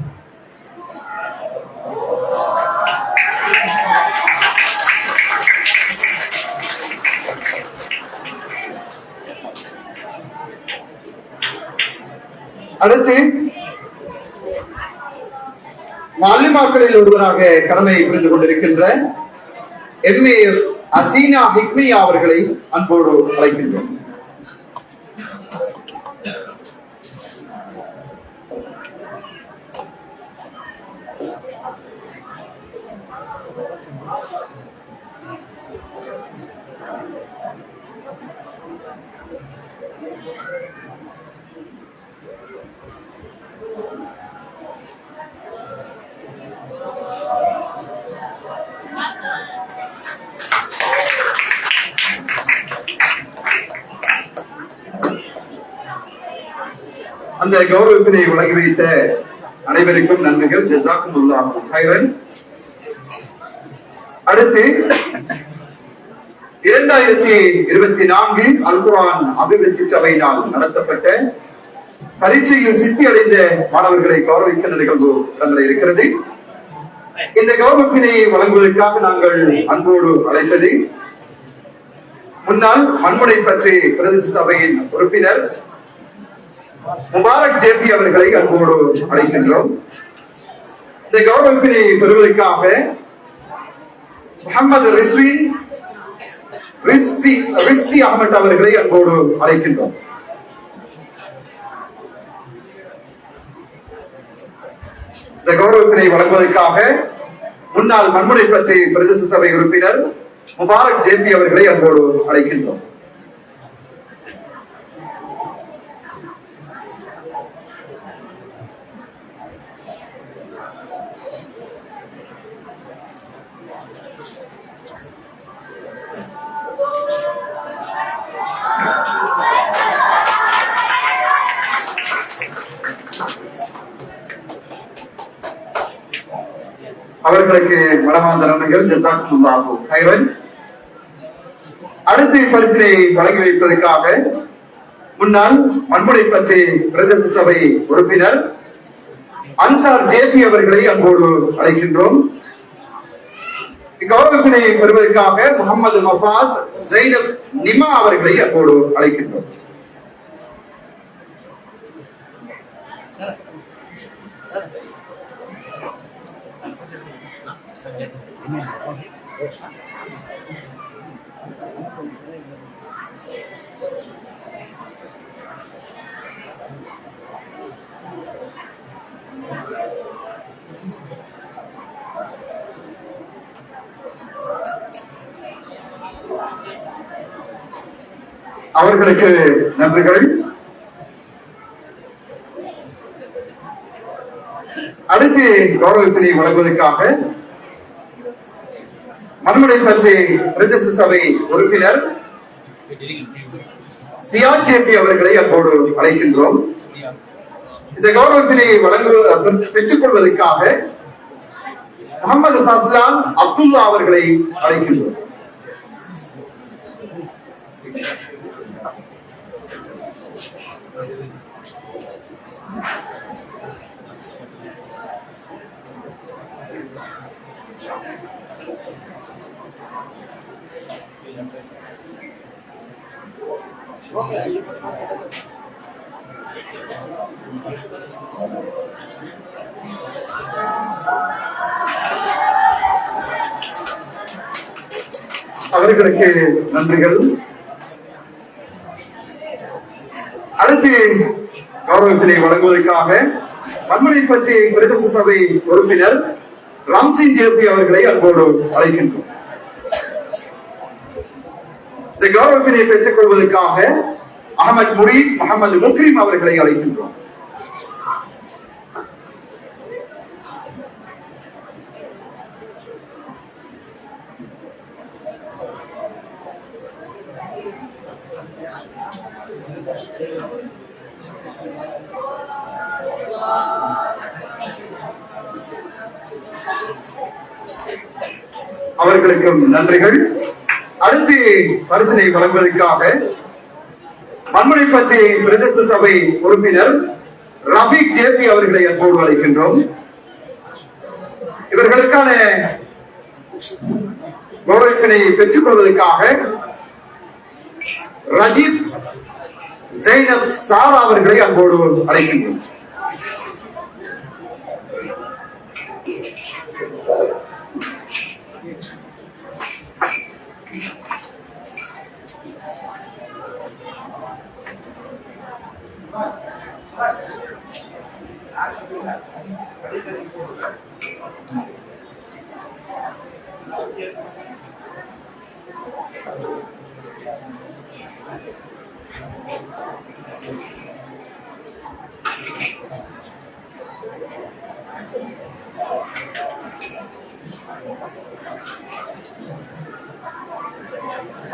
அடுத்து மாலிமாக்களில் ஒருவராக கடமை புரிந்து கொண்டிருக்கின்ற MA அசீனா ஹிக்மியா அவர்களை அன்போடு அழைக்கின்றோம். அந்த கௌரவத்தினை வழங்கி வைத்த அனைவருக்கும் நன்றிகள். ஜஸாக்குமுல்லாஹ் ஹைரன். அடுத்து 2024 அல் குர்ஆன் அபிவிருத்தி சபையினால் நடத்தப்பட்ட பரீட்சையில் சித்தி அடைந்த மாணவர்களை கௌரவிக்கின்ற நிகழ்வு இடம்பெற இருக்கிறது. இந்த கௌரவத்தினை வழங்குவதற்காக நாங்கள் அன்போடு அழைப்பது முன்னாள் மண்முனை பற்றி பிரதேச சபையின் உறுப்பினர் முபாரக் ஜேபி அவர்களை அன்போடு அழைக்கின்றோம். இந்த கௌரவத்தினை பெறுவதற்காக முகமது ரிஸ்வி அஹமத் அவர்களை அன்போடு அழைக்கின்றோம். இந்த கௌரவத்தினை வழங்குவதற்காக முன்னாள் மண்முனை பற்றி பிரதேச சபை உறுப்பினர் முபாரக் ஜேபி அவர்களை அன்போடு அழைக்கின்றோம். அவர்களுக்கு மனமார்ந்த நன்றிகள். ஜஸாக்குமுல்லாஹ் ஹைரன். அடுத்து பரிசினை வழங்கி வைப்பதற்காக முன்னாள் மண்முனை பற்றி பிரதேச சபை உறுப்பினர் அன்சார் ஜேபி அவர்களை அன்போடு அழைக்கின்றோம். இக்கௌரவத்தினை பெறுவதற்காக முகமது மஃபாஸ் ஜைனப் நிமா அவர்களை அன்போடு அழைக்கின்றோம். அவர்களுக்கு நன்றிகள். அடுத்து கௌரவத்தினை வழங்குவதற்காக மண்முனை பற்றி பிரதேச சபை உறுப்பினர் சியான் ஜேபி அவர்களை அன்போடு அழைக்கின்றோம். இந்த கௌரவத்தினை பெற்றுக் கொள்வதற்காக முகமது ஃபஸ்லான் அப்துல்லா அவர்களை அழைக்கின்றோம். அவர்களுக்கு நன்றிகள். அடுத்து கௌரவத்தினை வழங்குவதற்காக மண்முனை பற்றி பிரதேச சபை உறுப்பினர் ராம்சிங் ஜேபி அவர்களை அன்போடு அழைக்கின்றோம். இந்த கௌரவத்தினை பெற்றுக் கொள்வதற்காக அகமது முரீத் முகமது முக்ரீம் அவர்களை அழைக்கின்றோம். அவர்களுக்கும் நன்றிகள். அடுத்து பரிசினை வழங்குவதற்காக மண்முனை பற்றி பிரதேச சபை உறுப்பினர் ரபீக் ஜேபி அவர்களை அன்போடு அழைக்கின்றோம். இவர்களுக்கான கௌரவத்தினை பெற்றுக் கொள்வதற்காக ரஜீப் ஜைனப் சாரா அவர்களை அன்போடு அழைக்கின்றோம்.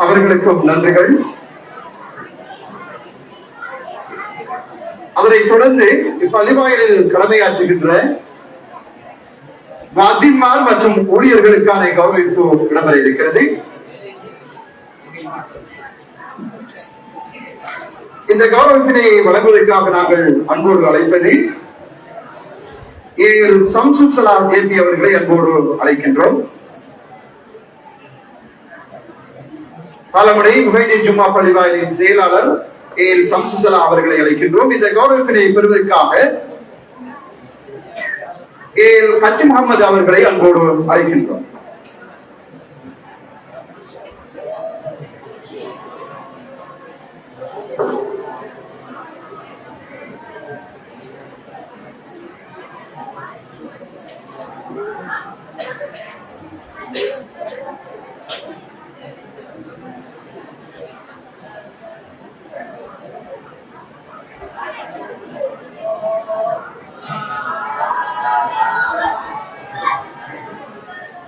அவர்களுக்கும் நன்றிகள். அதனைத் தொடர்ந்து இப்பள்ளிவாயலில் கடமையாற்றுகின்ற வாத்திமார் மற்றும் ஊழியர்களுக்கான கௌரவிப்பு இடம்பெற இருக்கிறது. இந்த கௌரவிப்பினை வழங்குவதற்காக நாங்கள் அன்போடு அழைப்பது சம்சுசலா தேபி அவர்களை அன்போடு அழைக்கின்றோம். பாலமடை முஹைதீன் ஜும்மா பள்ளிவாயலின் செயலாளர் சம்சுசலா அவர்களை அழைக்கின்றோம். இந்த கௌரவிப்பினை பெறுவதற்காக ஹஜ் முகமது அவர்களை அன்போடு அழைக்கின்றோம்.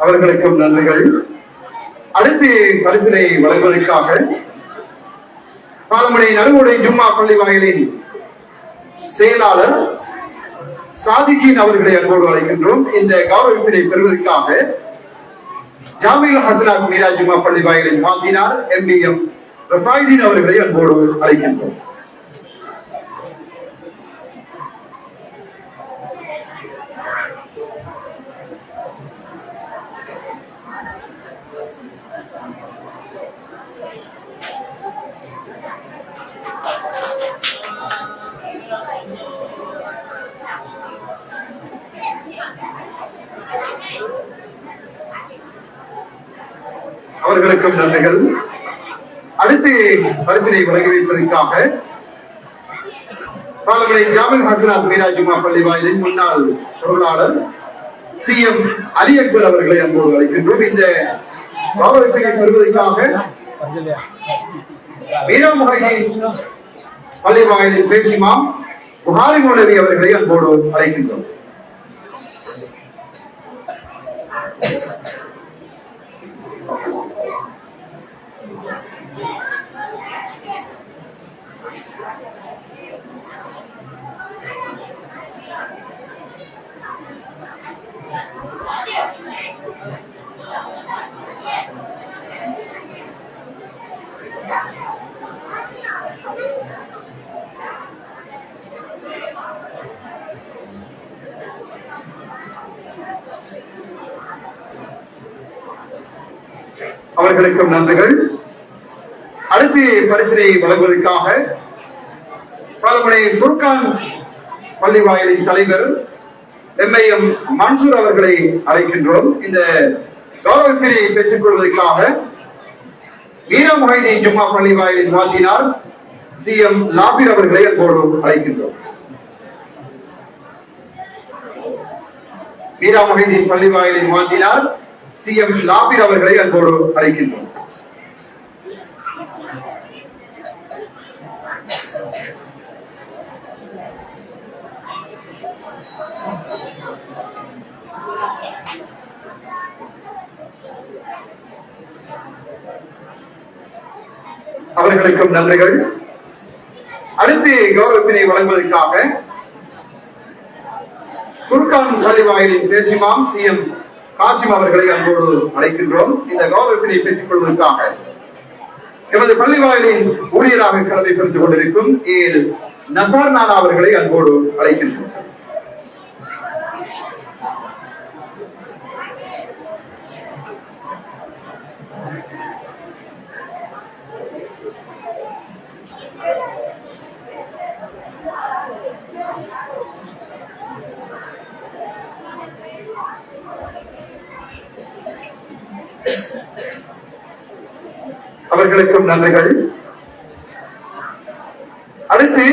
அவர்களுக்கும் நன்றிகள். அடுத்து பரிசினை வழங்குவதற்காக பாலமடை நறுமுடை ஜும்மா பள்ளி வாயிலின் செயலாளர் சாதிகின் அவர்களை அன்போடு அழைக்கின்றோம். இந்த கௌரவிப்பினை பெறுவதற்காக ஜாமில் ஹசனாத் மீரா ஜும்மா பள்ளி வாயிலின் வாத்தினார் MBM ரஃபாயிதீன் அவர்களை அன்போடு அழைக்கின்றோம். அவர்களுக்கும் நன்றிகள். அடுத்து பரிசினை வழங்கி வைப்பதற்காக பாலமடை ஜாமில் ஹசனாத் மீரா ஜும்மா பள்ளி வாயிலின் முன்னாள் பொருளாளர் CM அலி அக்பர் அவர்களை அன்போடு அழைக்கின்றோம். இந்த கௌரவிப்பினை பெறுவதற்காக மீரா முஹைதீன் பள்ளி வாயிலின் பேசிமாம் புகாரி மௌலவி அவர்களை அன்போடு அழைக்கின்றோம். அவர்களுக்கும் நன்றிகள். அடுத்து பரிசினை வழங்குவதற்காக பாலமடை ஃபுர்கான் பள்ளி வாயிலின் தலைவர் MIM மன்சூர் அவர்களை அழைக்கின்றோம். இந்த கௌரவிப்பினை பெற்றுக் கொள்வதற்காக மீரா முஹைதீன் ஜும்மா பள்ளி வாயிலின் வாத்தினார் CM லாபீர் அவர்களை அன்போடு அழைக்கின்றோம். மீரா முஹைதீன் பள்ளி வாயிலின் வாத்தினார் CM லாபீர் அவர்களை அன்போடு அழைக்கின்றோம். அவர்களுக்கும் நன்றிகள். அடுத்து கௌரவிப்பினை வழங்குவதற்காக குர்கான் பள்ளி வாயிலின் பேசிமாம் CM காசிம் அவர்களை அன்போடு அழைக்கின்றோம். இந்த கௌரவிப்பினை பெற்றுக் கொள்வதற்காக எமது பள்ளி வாயிலின் ஊழியராக கடமை புரிந்து கொண்டிருக்கும் நசார் நானா அவர்களை அன்போடு அழைக்கின்றோம். அவர்களுக்கும் நன்றிகள். அடுத்து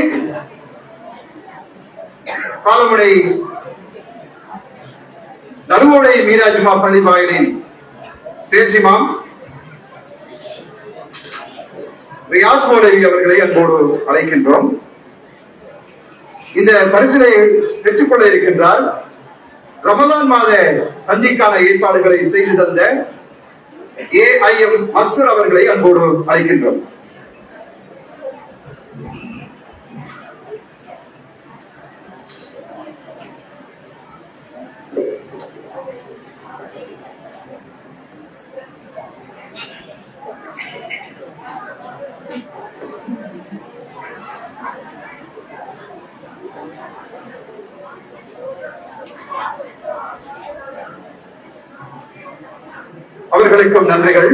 பாலமுனை நடுவோடை மீரா ஜும்மா பள்ளி வாயிலின் பேசிமாம் ரியாஸ் மௌலவி அவர்களை அன்போடு அழைக்கின்றோம். இந்த பரிசிலை பெற்றுக்கொள்ள இருக்கின்றார் ரமலான் மாத பந்திக்கான ஏற்பாடுகளை செய்து தந்த AIM மஸ்ரூர் அவர்களை அன்போடு அழைக்கின்றோம். அவர்களுக்கும் நன்றிகள்.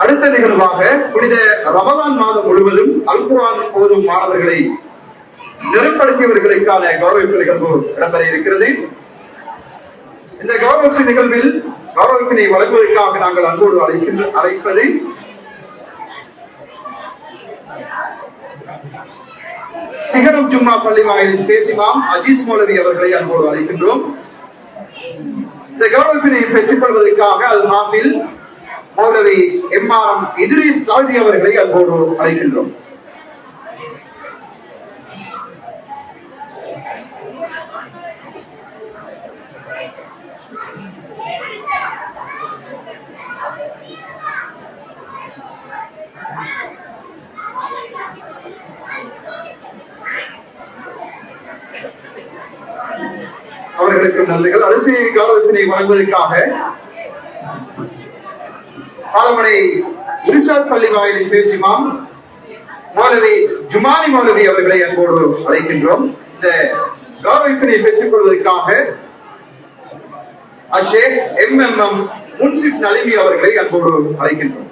அடுத்த நிகழ்வாக புனித ரமலான் மாதம் முழுவதும் அல் குர்ஆன் ஓதும் மாணவர்களை நெருப்படுத்தியவர்களுக்கான கௌரவிப்பு நிகழ்வு இடம்பெற இருக்கிறது. இந்த கௌரவிப்பு நிகழ்வில் கௌரவிப்பினை வழங்குவதற்காக நாங்கள் அன்போடு அழைப்பது சிகரம் ஜும்மா பள்ளி வாயிலின் பேசிமாம் அஜீஸ் மௌலவி அவர்களை அன்போடு அழைக்கின்றோம். இந்த கௌரவிப்பினை பெற்றுக் கொள்வதற்காக அல் ஹாஃபில் மௌலவி MRM இத்ரீஸ் சாதி அவர்களை அன்போடு அழைக்கின்றோம். அவர்களுக்கு நன்றிகள். அடுத்து கௌரவத்தினை வழங்குவதற்காக பாலமனை இர்ஷாத் பள்ளி வாயிலின் பேசிமாம் மௌலவி ஜுமானி மௌலவி அவர்களை அன்போடு அழைக்கின்றோம். இந்த கௌரவத்தினை பெற்றுக் கொள்வதற்காக ஷேக் MMM முன்சிப் நலிமி அவர்களை அன்போடு அழைக்கின்றோம்.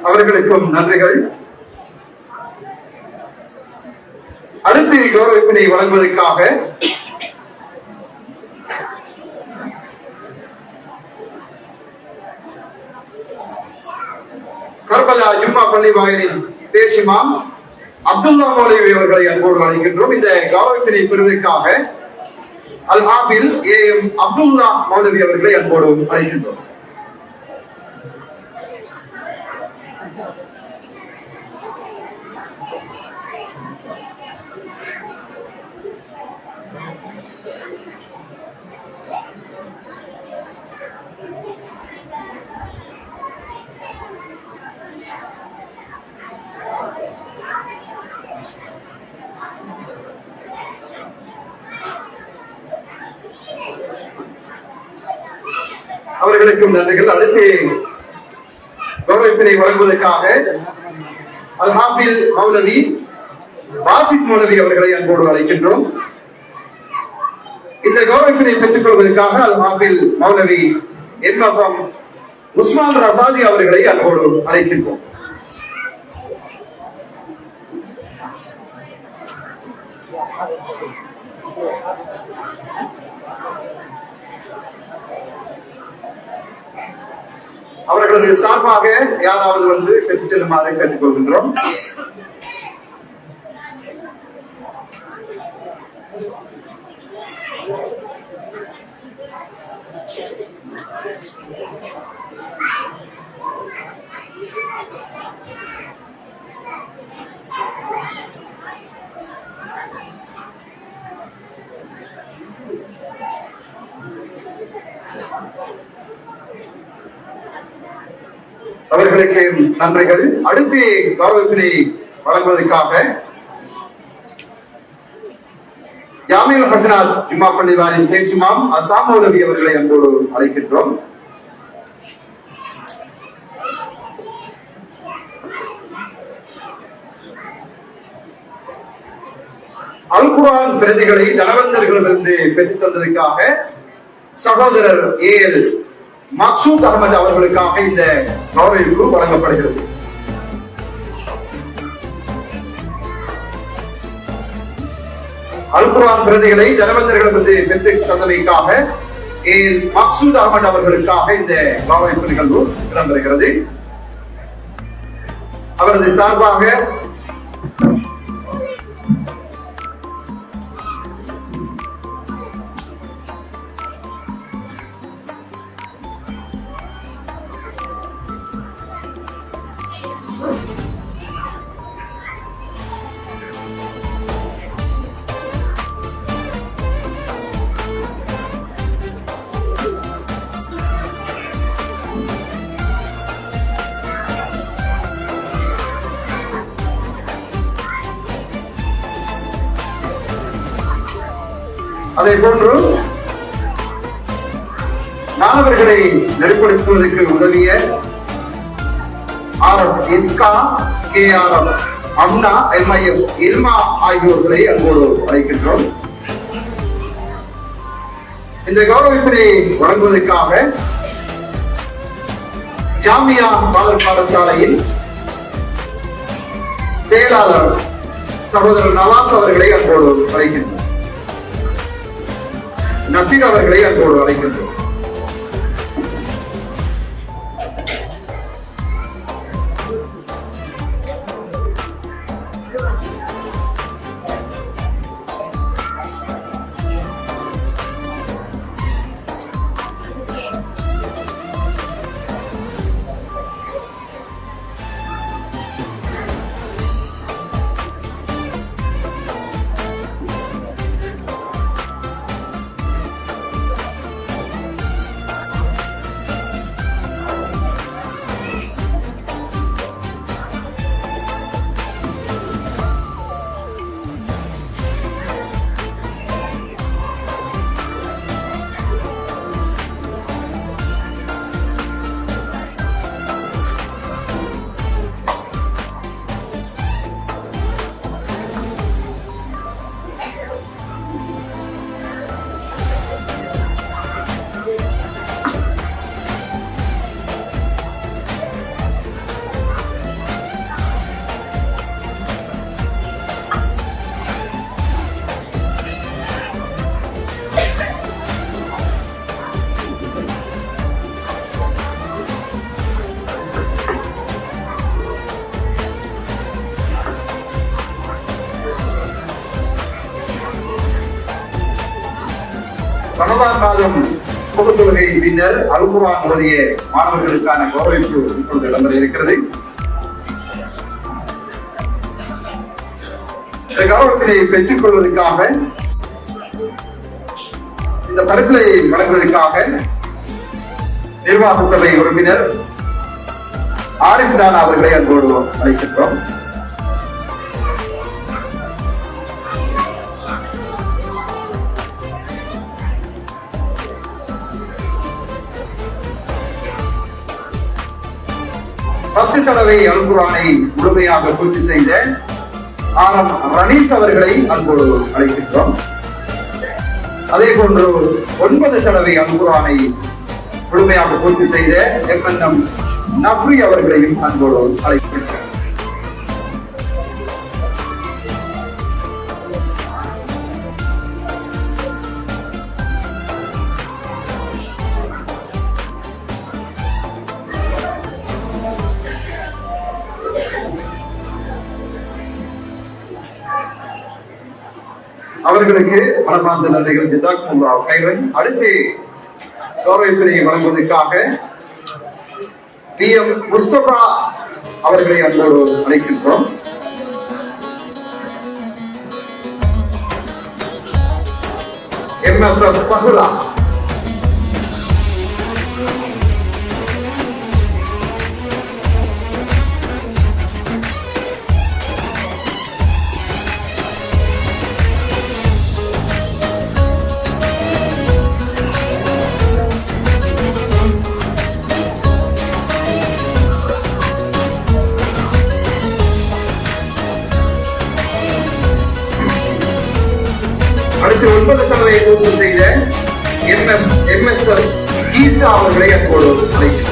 அவர்களுக்கும் நன்றிகள். அடுத்து கௌரவிப்பினை வழங்குவதற்காக கர்பலா ஜும்மா பள்ளி வாயிலின் பேசிமாம் அப்துல்லா மௌலவி அவர்களை அன்போடு அழைக்கின்றோம். இந்த கௌரவிப்பினை பெறுவதற்காக அல் ஹாஃபில் AM அப்துல்லா மௌலவி அவர்களை அன்போடு அழைக்கின்றோம். அவர்களுக்கும் நன்றிகள். அடுத்து கௌரவிப்பினை வழங்குவதற்காக அல் ஹாஃபில் மௌலவி வாசித் மௌலவி அவர்களை அன்போடு அழைக்கின்றோம். இந்த கௌரவிப்பினை பெற்றுக் கொள்வதற்காக அல் ஹாஃபில் மௌலவி MFM உஸ்மான் ரசாதி அவர்களை அன்போடு அழைக்கின்றோம். அவர்களது சார்பாக யாராவது வந்து பெற்றுச் செல்லுமாறு கேட்டுக்கொள்கின்றோம். அவர்களுக்கு நன்றிகள். அடுத்து கௌரவிப்பினை வழங்குவதற்காக ஜாமியுல் ஹசனாத் ஜும்மா பள்ளி வாயிலின் பேசிமாம் அசாம் மௌலவி அவர்களை அன்போடு அழைக்கின்றோம். அல் குர்ஆன் பிரதிகளை தனவந்தர்களிடமிருந்து பெற்றுத் தந்ததுக்காக சகோதரர் ஏஎல் மக்சூத் அகமது அவர்களுக்காக இந்த கௌரவிப்பு வழங்கப்படுகிறது. அல் குர்ஆன் பிரதிகளை தனவந்தர்களிடமிருந்து பெற்றுத் தந்தமைக்காக ஏஎல் மக்சூத் அகமது அவர்களுக்காக இந்த கௌரவிப்பு நிகழ்வு இடம்பெறுகிறது. அவரது சார்பாக அதே போன்று மாணவர்களை நெறிப்படுத்துவதற்கு உதவிய ஆர்எஃப் இஸ்கா, கேஆர்எஃப் அம்னா, எம்ஐஎஃப் இல்மா ஆகியோர்களை அன்போடு அழைக்கின்றோம். இந்த கௌரவிப்பினை வழங்குவதற்காக ஜாமியா பாலர் பாடசாலையின் செயலாளர் சகோதரர் நவாஸ் அவர்களை அன்போடு அழைக்கின்றோம். நசீர் அவர்களை அன்போடு அழைக்கின்றோம். ரமதான் மாதம் பொது தொழுகையின் பின்னர் அல் குர்ஆன் ஓதிய மாணவர்களுக்கான கௌரவிப்பு இப்பொழுது இடம்பெற இருக்கிறது. இந்த கௌரவத்தினை பெற்றுக் கொள்வதற்காக, இந்த பரிசலை வழங்குவதற்காக நிர்வாக சபை உறுப்பினர் ஆரிஃப் தானா அவர்களை அன்போடு அழைக்கின்றோம். பத்து தடவை அல் குர்ஆனை முழுமையாக பூர்த்தி செய்த ஆரம் ரனீஸ் அவர்களை அன்போடு அழைக்கின்றோம். அதே போன்று 9 தடவை அல் குர்ஆனை முழுமையாக பூர்த்தி செய்த எம்என்எம் நப்ரி அவர்களையும் அன்போடு அழைக்கின்றோம். அவர்களுக்கு மனமார்ந்த நன்றிகள். ஜஸாக்குமுல்லாஹ் கைரன். அடுத்து கௌரவிப்பினை வழங்குவதற்காக PM முஸ்தபா அவர்களை அன்போடு அழைக்கின்றோம். MFF பஹுலா, விருப்பத்தவரை பூர்த்தி செய்த MSF ஈசா அவர்களை அன்போடு அழைக்கிறோம்.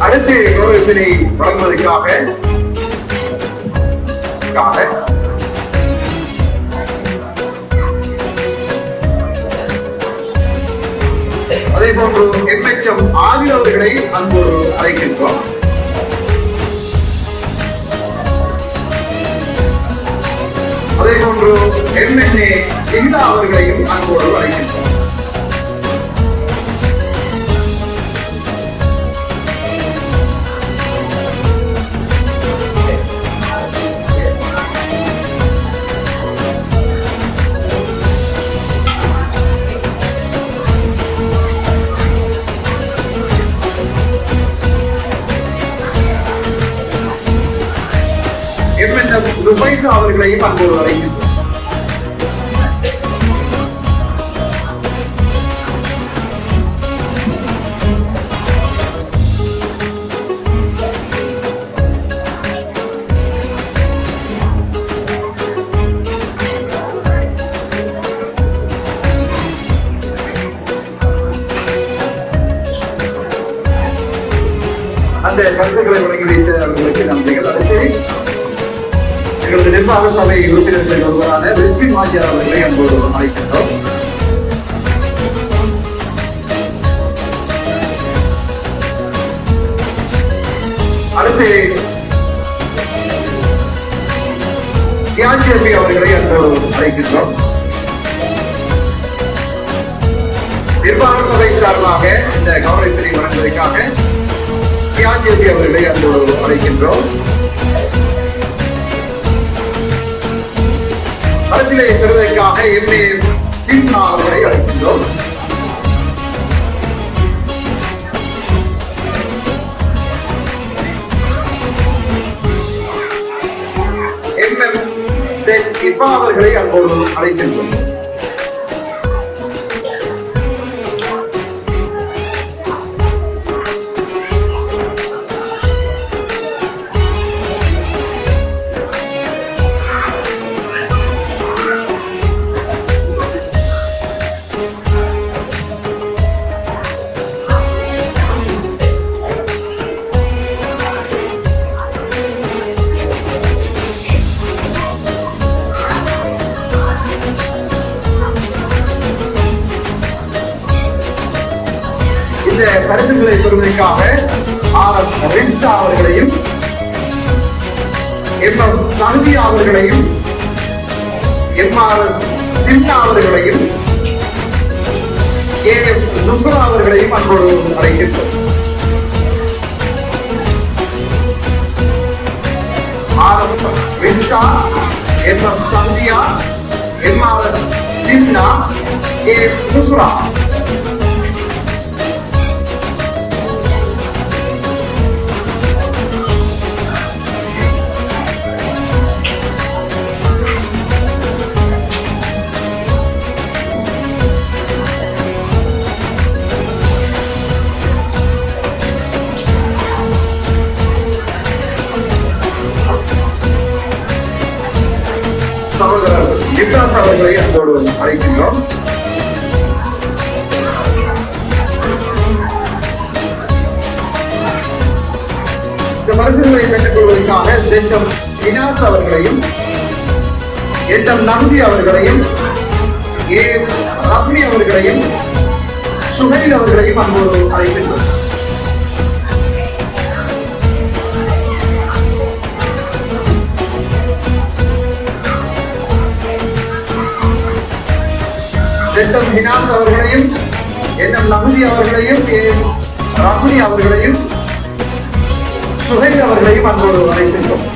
அடுத்து கௌரவத்தினை வழங்குவதற்காக அதே போன்று MHM ஆதில் அவர்களை அன்போடு அழைக்கின்றோம். அதே போன்று MNA இந்தா அவர்களையும் அன்போடு அழைக்கின்றோம். ருபைசா அவர்களையும் அன்போடு அழைக்கின்றோம். அந்த கருத்துக்களை வழங்கி வைத்த அவர்களுக்கு நன்றிகள். அடுத்து எங்களது நிர்வாக சபை உறுப்பினர்களில் ஒருவரான ரிஸ்வி மாஜியார் அவர்களை அன்போடு அழைக்கின்றோம். அடுத்து சியாஜேபி அவர்களை அன்போடு அழைக்கின்றோம். நிர்வாக சபை சார்பாக இந்த கௌரவத்தினை வழங்குவதற்காக சியாஜேபி அவர்களை அன்போடு அழைக்கின்றோம். அரசியலை பெறுவதற்காக MA சிம்னா அவர்களை அழைக்கின்றோம். MM இஃபா அவர்களை அன்போடு அழைக்கின்றோம். இந்த பரிசுகளை பெறுவதற்காக RS ரிம்சா அவர்களையும் MM சந்தியா அவர்களையும் MRS சிம்னா அவர்களையும் AM நுஸ்ரா அவர்களையும் அன்போடு அழைக்கின்றோம். RS Rimsha, MM Sandhya, MRS சிம்னா, AM Nusra. சகோதரர் நிப்ராஸ் அவர்களை அன்போடு அழைக்கின்றோம். இந்த பரிசுகளை பெற்றுக் கொள்வதற்காக ZM இனாஸ் அவர்களையும் NM நம்பி அவர்களையும் AM ரப்னி அவர்களையும் சுஹைல் அவர்களையும் அன்போடு அழைக்கின்றோம். ZM ஹினாஸ் அவர்களையும் NM நகுதி அவர்களையும் AM ரப்னி அவர்களையும் சுஹைல் அவர்களையும் அன்போடு அழைக்கின்றோம்.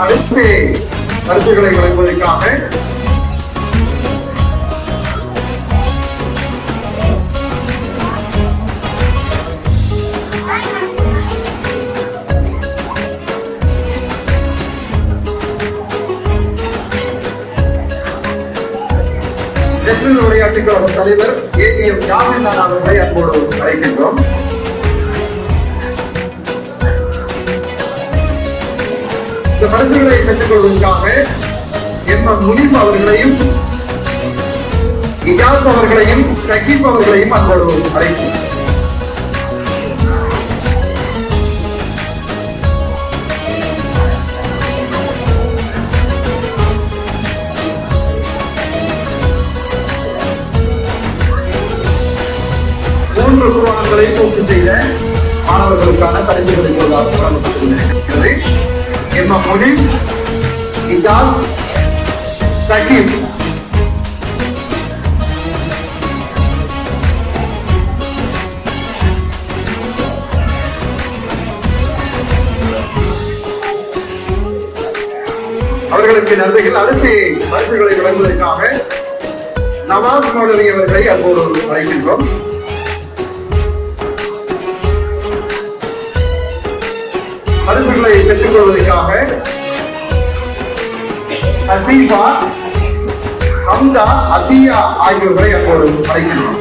அடுத்து பரிசுகளை வழங்குவதற்காக நேஷனல் விளையாட்டுக் கழக தலைவர் ஏ.எம். யாமின் அவர்களை அன்போடு அழைக்கின்றோம். இந்த பரிசுகளை பெற்றுக் கொள்வதற்காக எம்.எம். முனீப் அவர்களையும் இஜாஸ் அவர்களையும் சகீப் அவர்களையும் அன்போடு அழைக்கின்றோம். மூன்று குர்ஆன்களை பூர்த்தி செய்த மாணவர்களுக்கான பரிசுகளை வழங்கப்பட்டிருக்கிறது. எம்.எம். முனீப், இஜாஸ், சகீப். அவர்களுக்கு நன்றிகள். அடுத்து பரிசுகளை வழங்குவதற்காக நவாஸ் மௌலவி அவர்களை அன்போடு அழைக்கின்றோம். பரிசுகளை பெற்றுக் கொள்வதற்காக ஹசீபா, ஹம்தா, அத்தியா ஆகியோரை அன்போடு அழைக்கின்றோம்.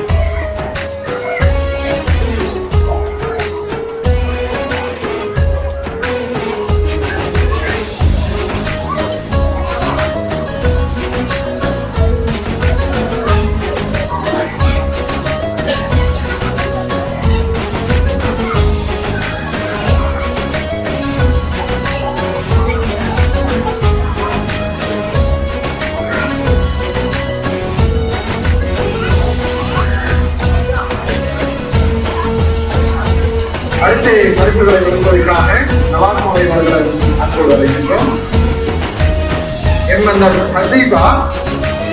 அடுத்து பரிசுகளை வழங்குவதற்காக நவாஸ் மௌலவி அவர்களை அன்போடு அழைக்கின்றோம். எம்.என். ஹசீபா,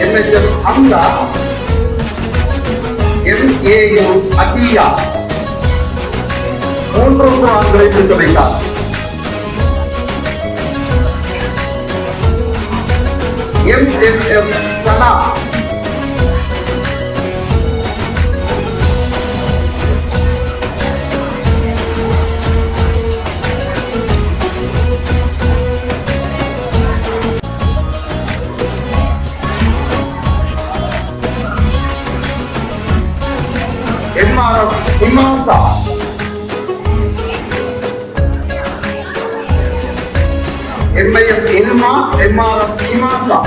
எம்.எச்.எம். ஹம்தா, எம்.ஏ.யு. அத்தியா மூன்று குர்ஆன்களை பெற்று வைத்தார். எம்.எம். சனா, எம்.ஆர்.எஃப். இமாசா, எம்.ஐ.எஃப். இல்மா, எம்.ஆர்.எஃப். இமாசா.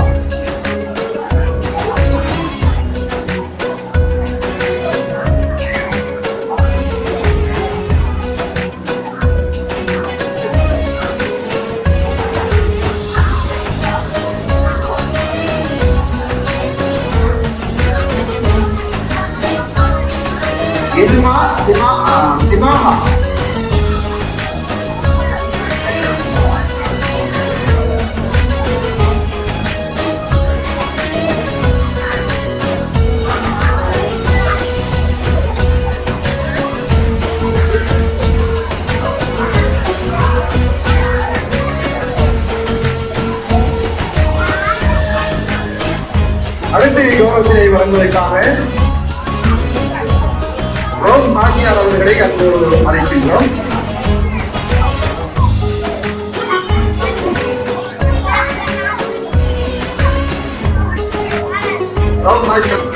இல்மா, சிமாஹா. அடுத்து கௌரவத்தினை வழங்குவதற்காக ரோம் ஹாஜியார் அவர்களை அன்போடு அழைக்கின்றோம். ரோம் ஹாஜியார்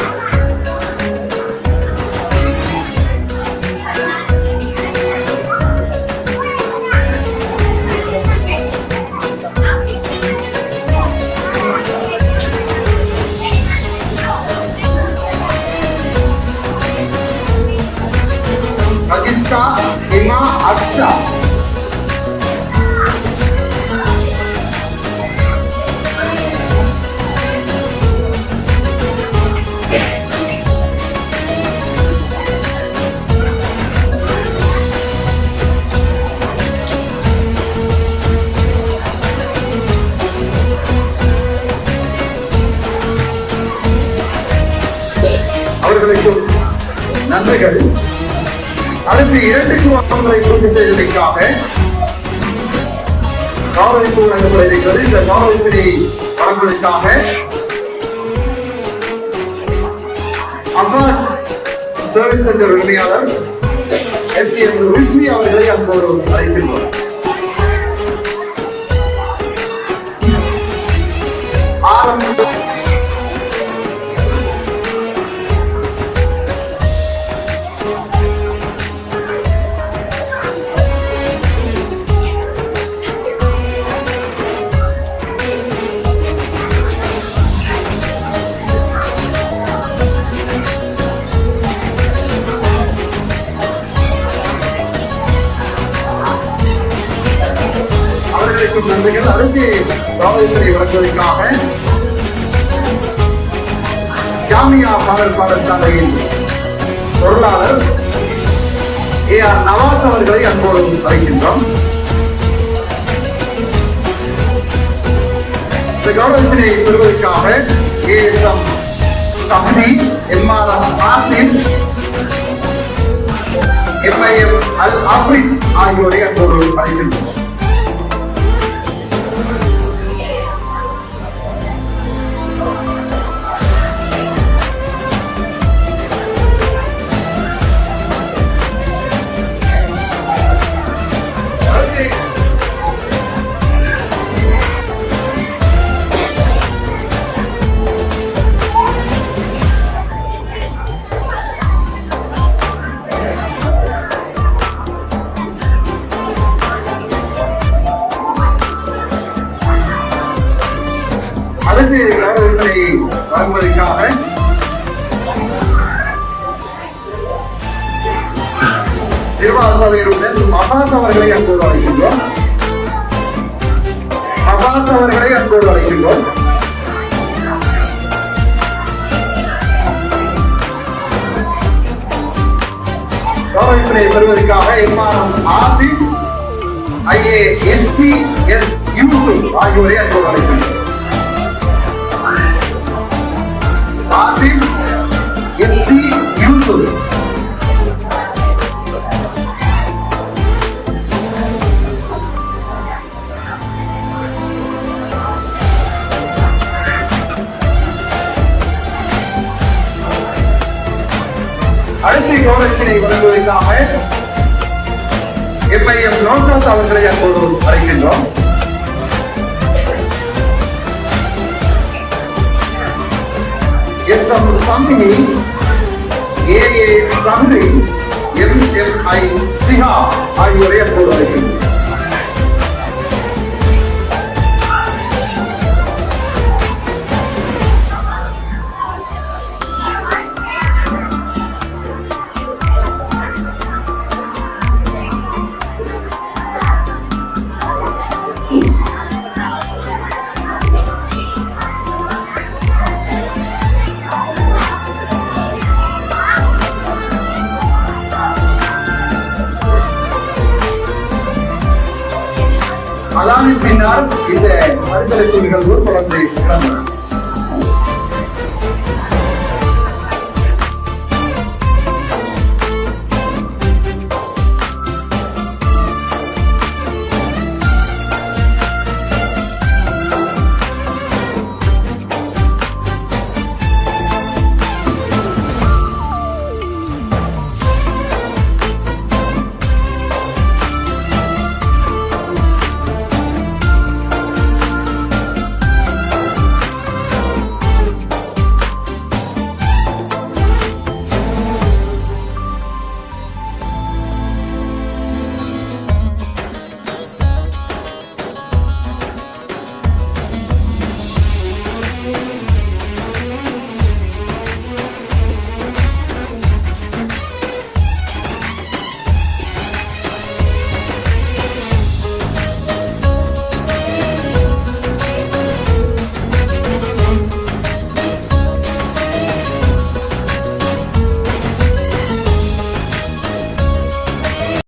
இமா அக்ஷா, அவர்களுக்கு நன்றிகள். அடுத்து 2 குர்ஆன்களை பூர்த்தி செய்ததற்காக கௌரவிப்பு வழங்கப்பட இருக்கிறது. இந்த கௌரவிப்பினை வழங்குவதற்காக அப்பாஸ் சர்வீஸ் சென்டர் உரிமையாளர் FTM ரிஸ்வி அவர்களை அன்போடு அழைக்கின்றோம். அவர்களுக்கும் நன்றிகள். அடுத்து கௌரவத்தை வழங்குவதற்காக ஜாமியா பாடசாலையின் பொருளாளர் AR நவாஸ் அவர்களை அன்போடு அழைக்கின்றோம். இந்த கௌரவத்தினை பெறுவதற்காக ASM சஹதி, MRM ஆசிப், MIM அல் ஆப்ரிக் ஆகியோரை அன்போடு அழைக்கின்றோம். அடுத்து கௌரவத்தை வழங்குவதற்காக நிர்வாக சபையுடன் அபாஸ் அவர்களை அன்போடு அழைக்கின்றோம். அபாஸ் அவர்களை அன்போடு அழைக்கின்றோம். கௌரவத்தினை பெறுவதற்காக MRM ஆசிப், IANCS யூசுப் ஆகியோரை அன்போடு அழைக்கின்றோம். ஆசிப், FC யூசுப். அடுத்த கௌரவத்தினை வழங்குவதற்காக MIM நோசாஸ் அவர்களை அப்போது அழைக்கின்றோம். SM சந்தினி, AA சந்திரி, MMI சிஹா ஆகியோரை அப்போது அழைக்கின்றோம். அதானின் பின்னால் இந்த பரிசளிப்பு நிகழ்வு தொடர்ந்து நடந்தது.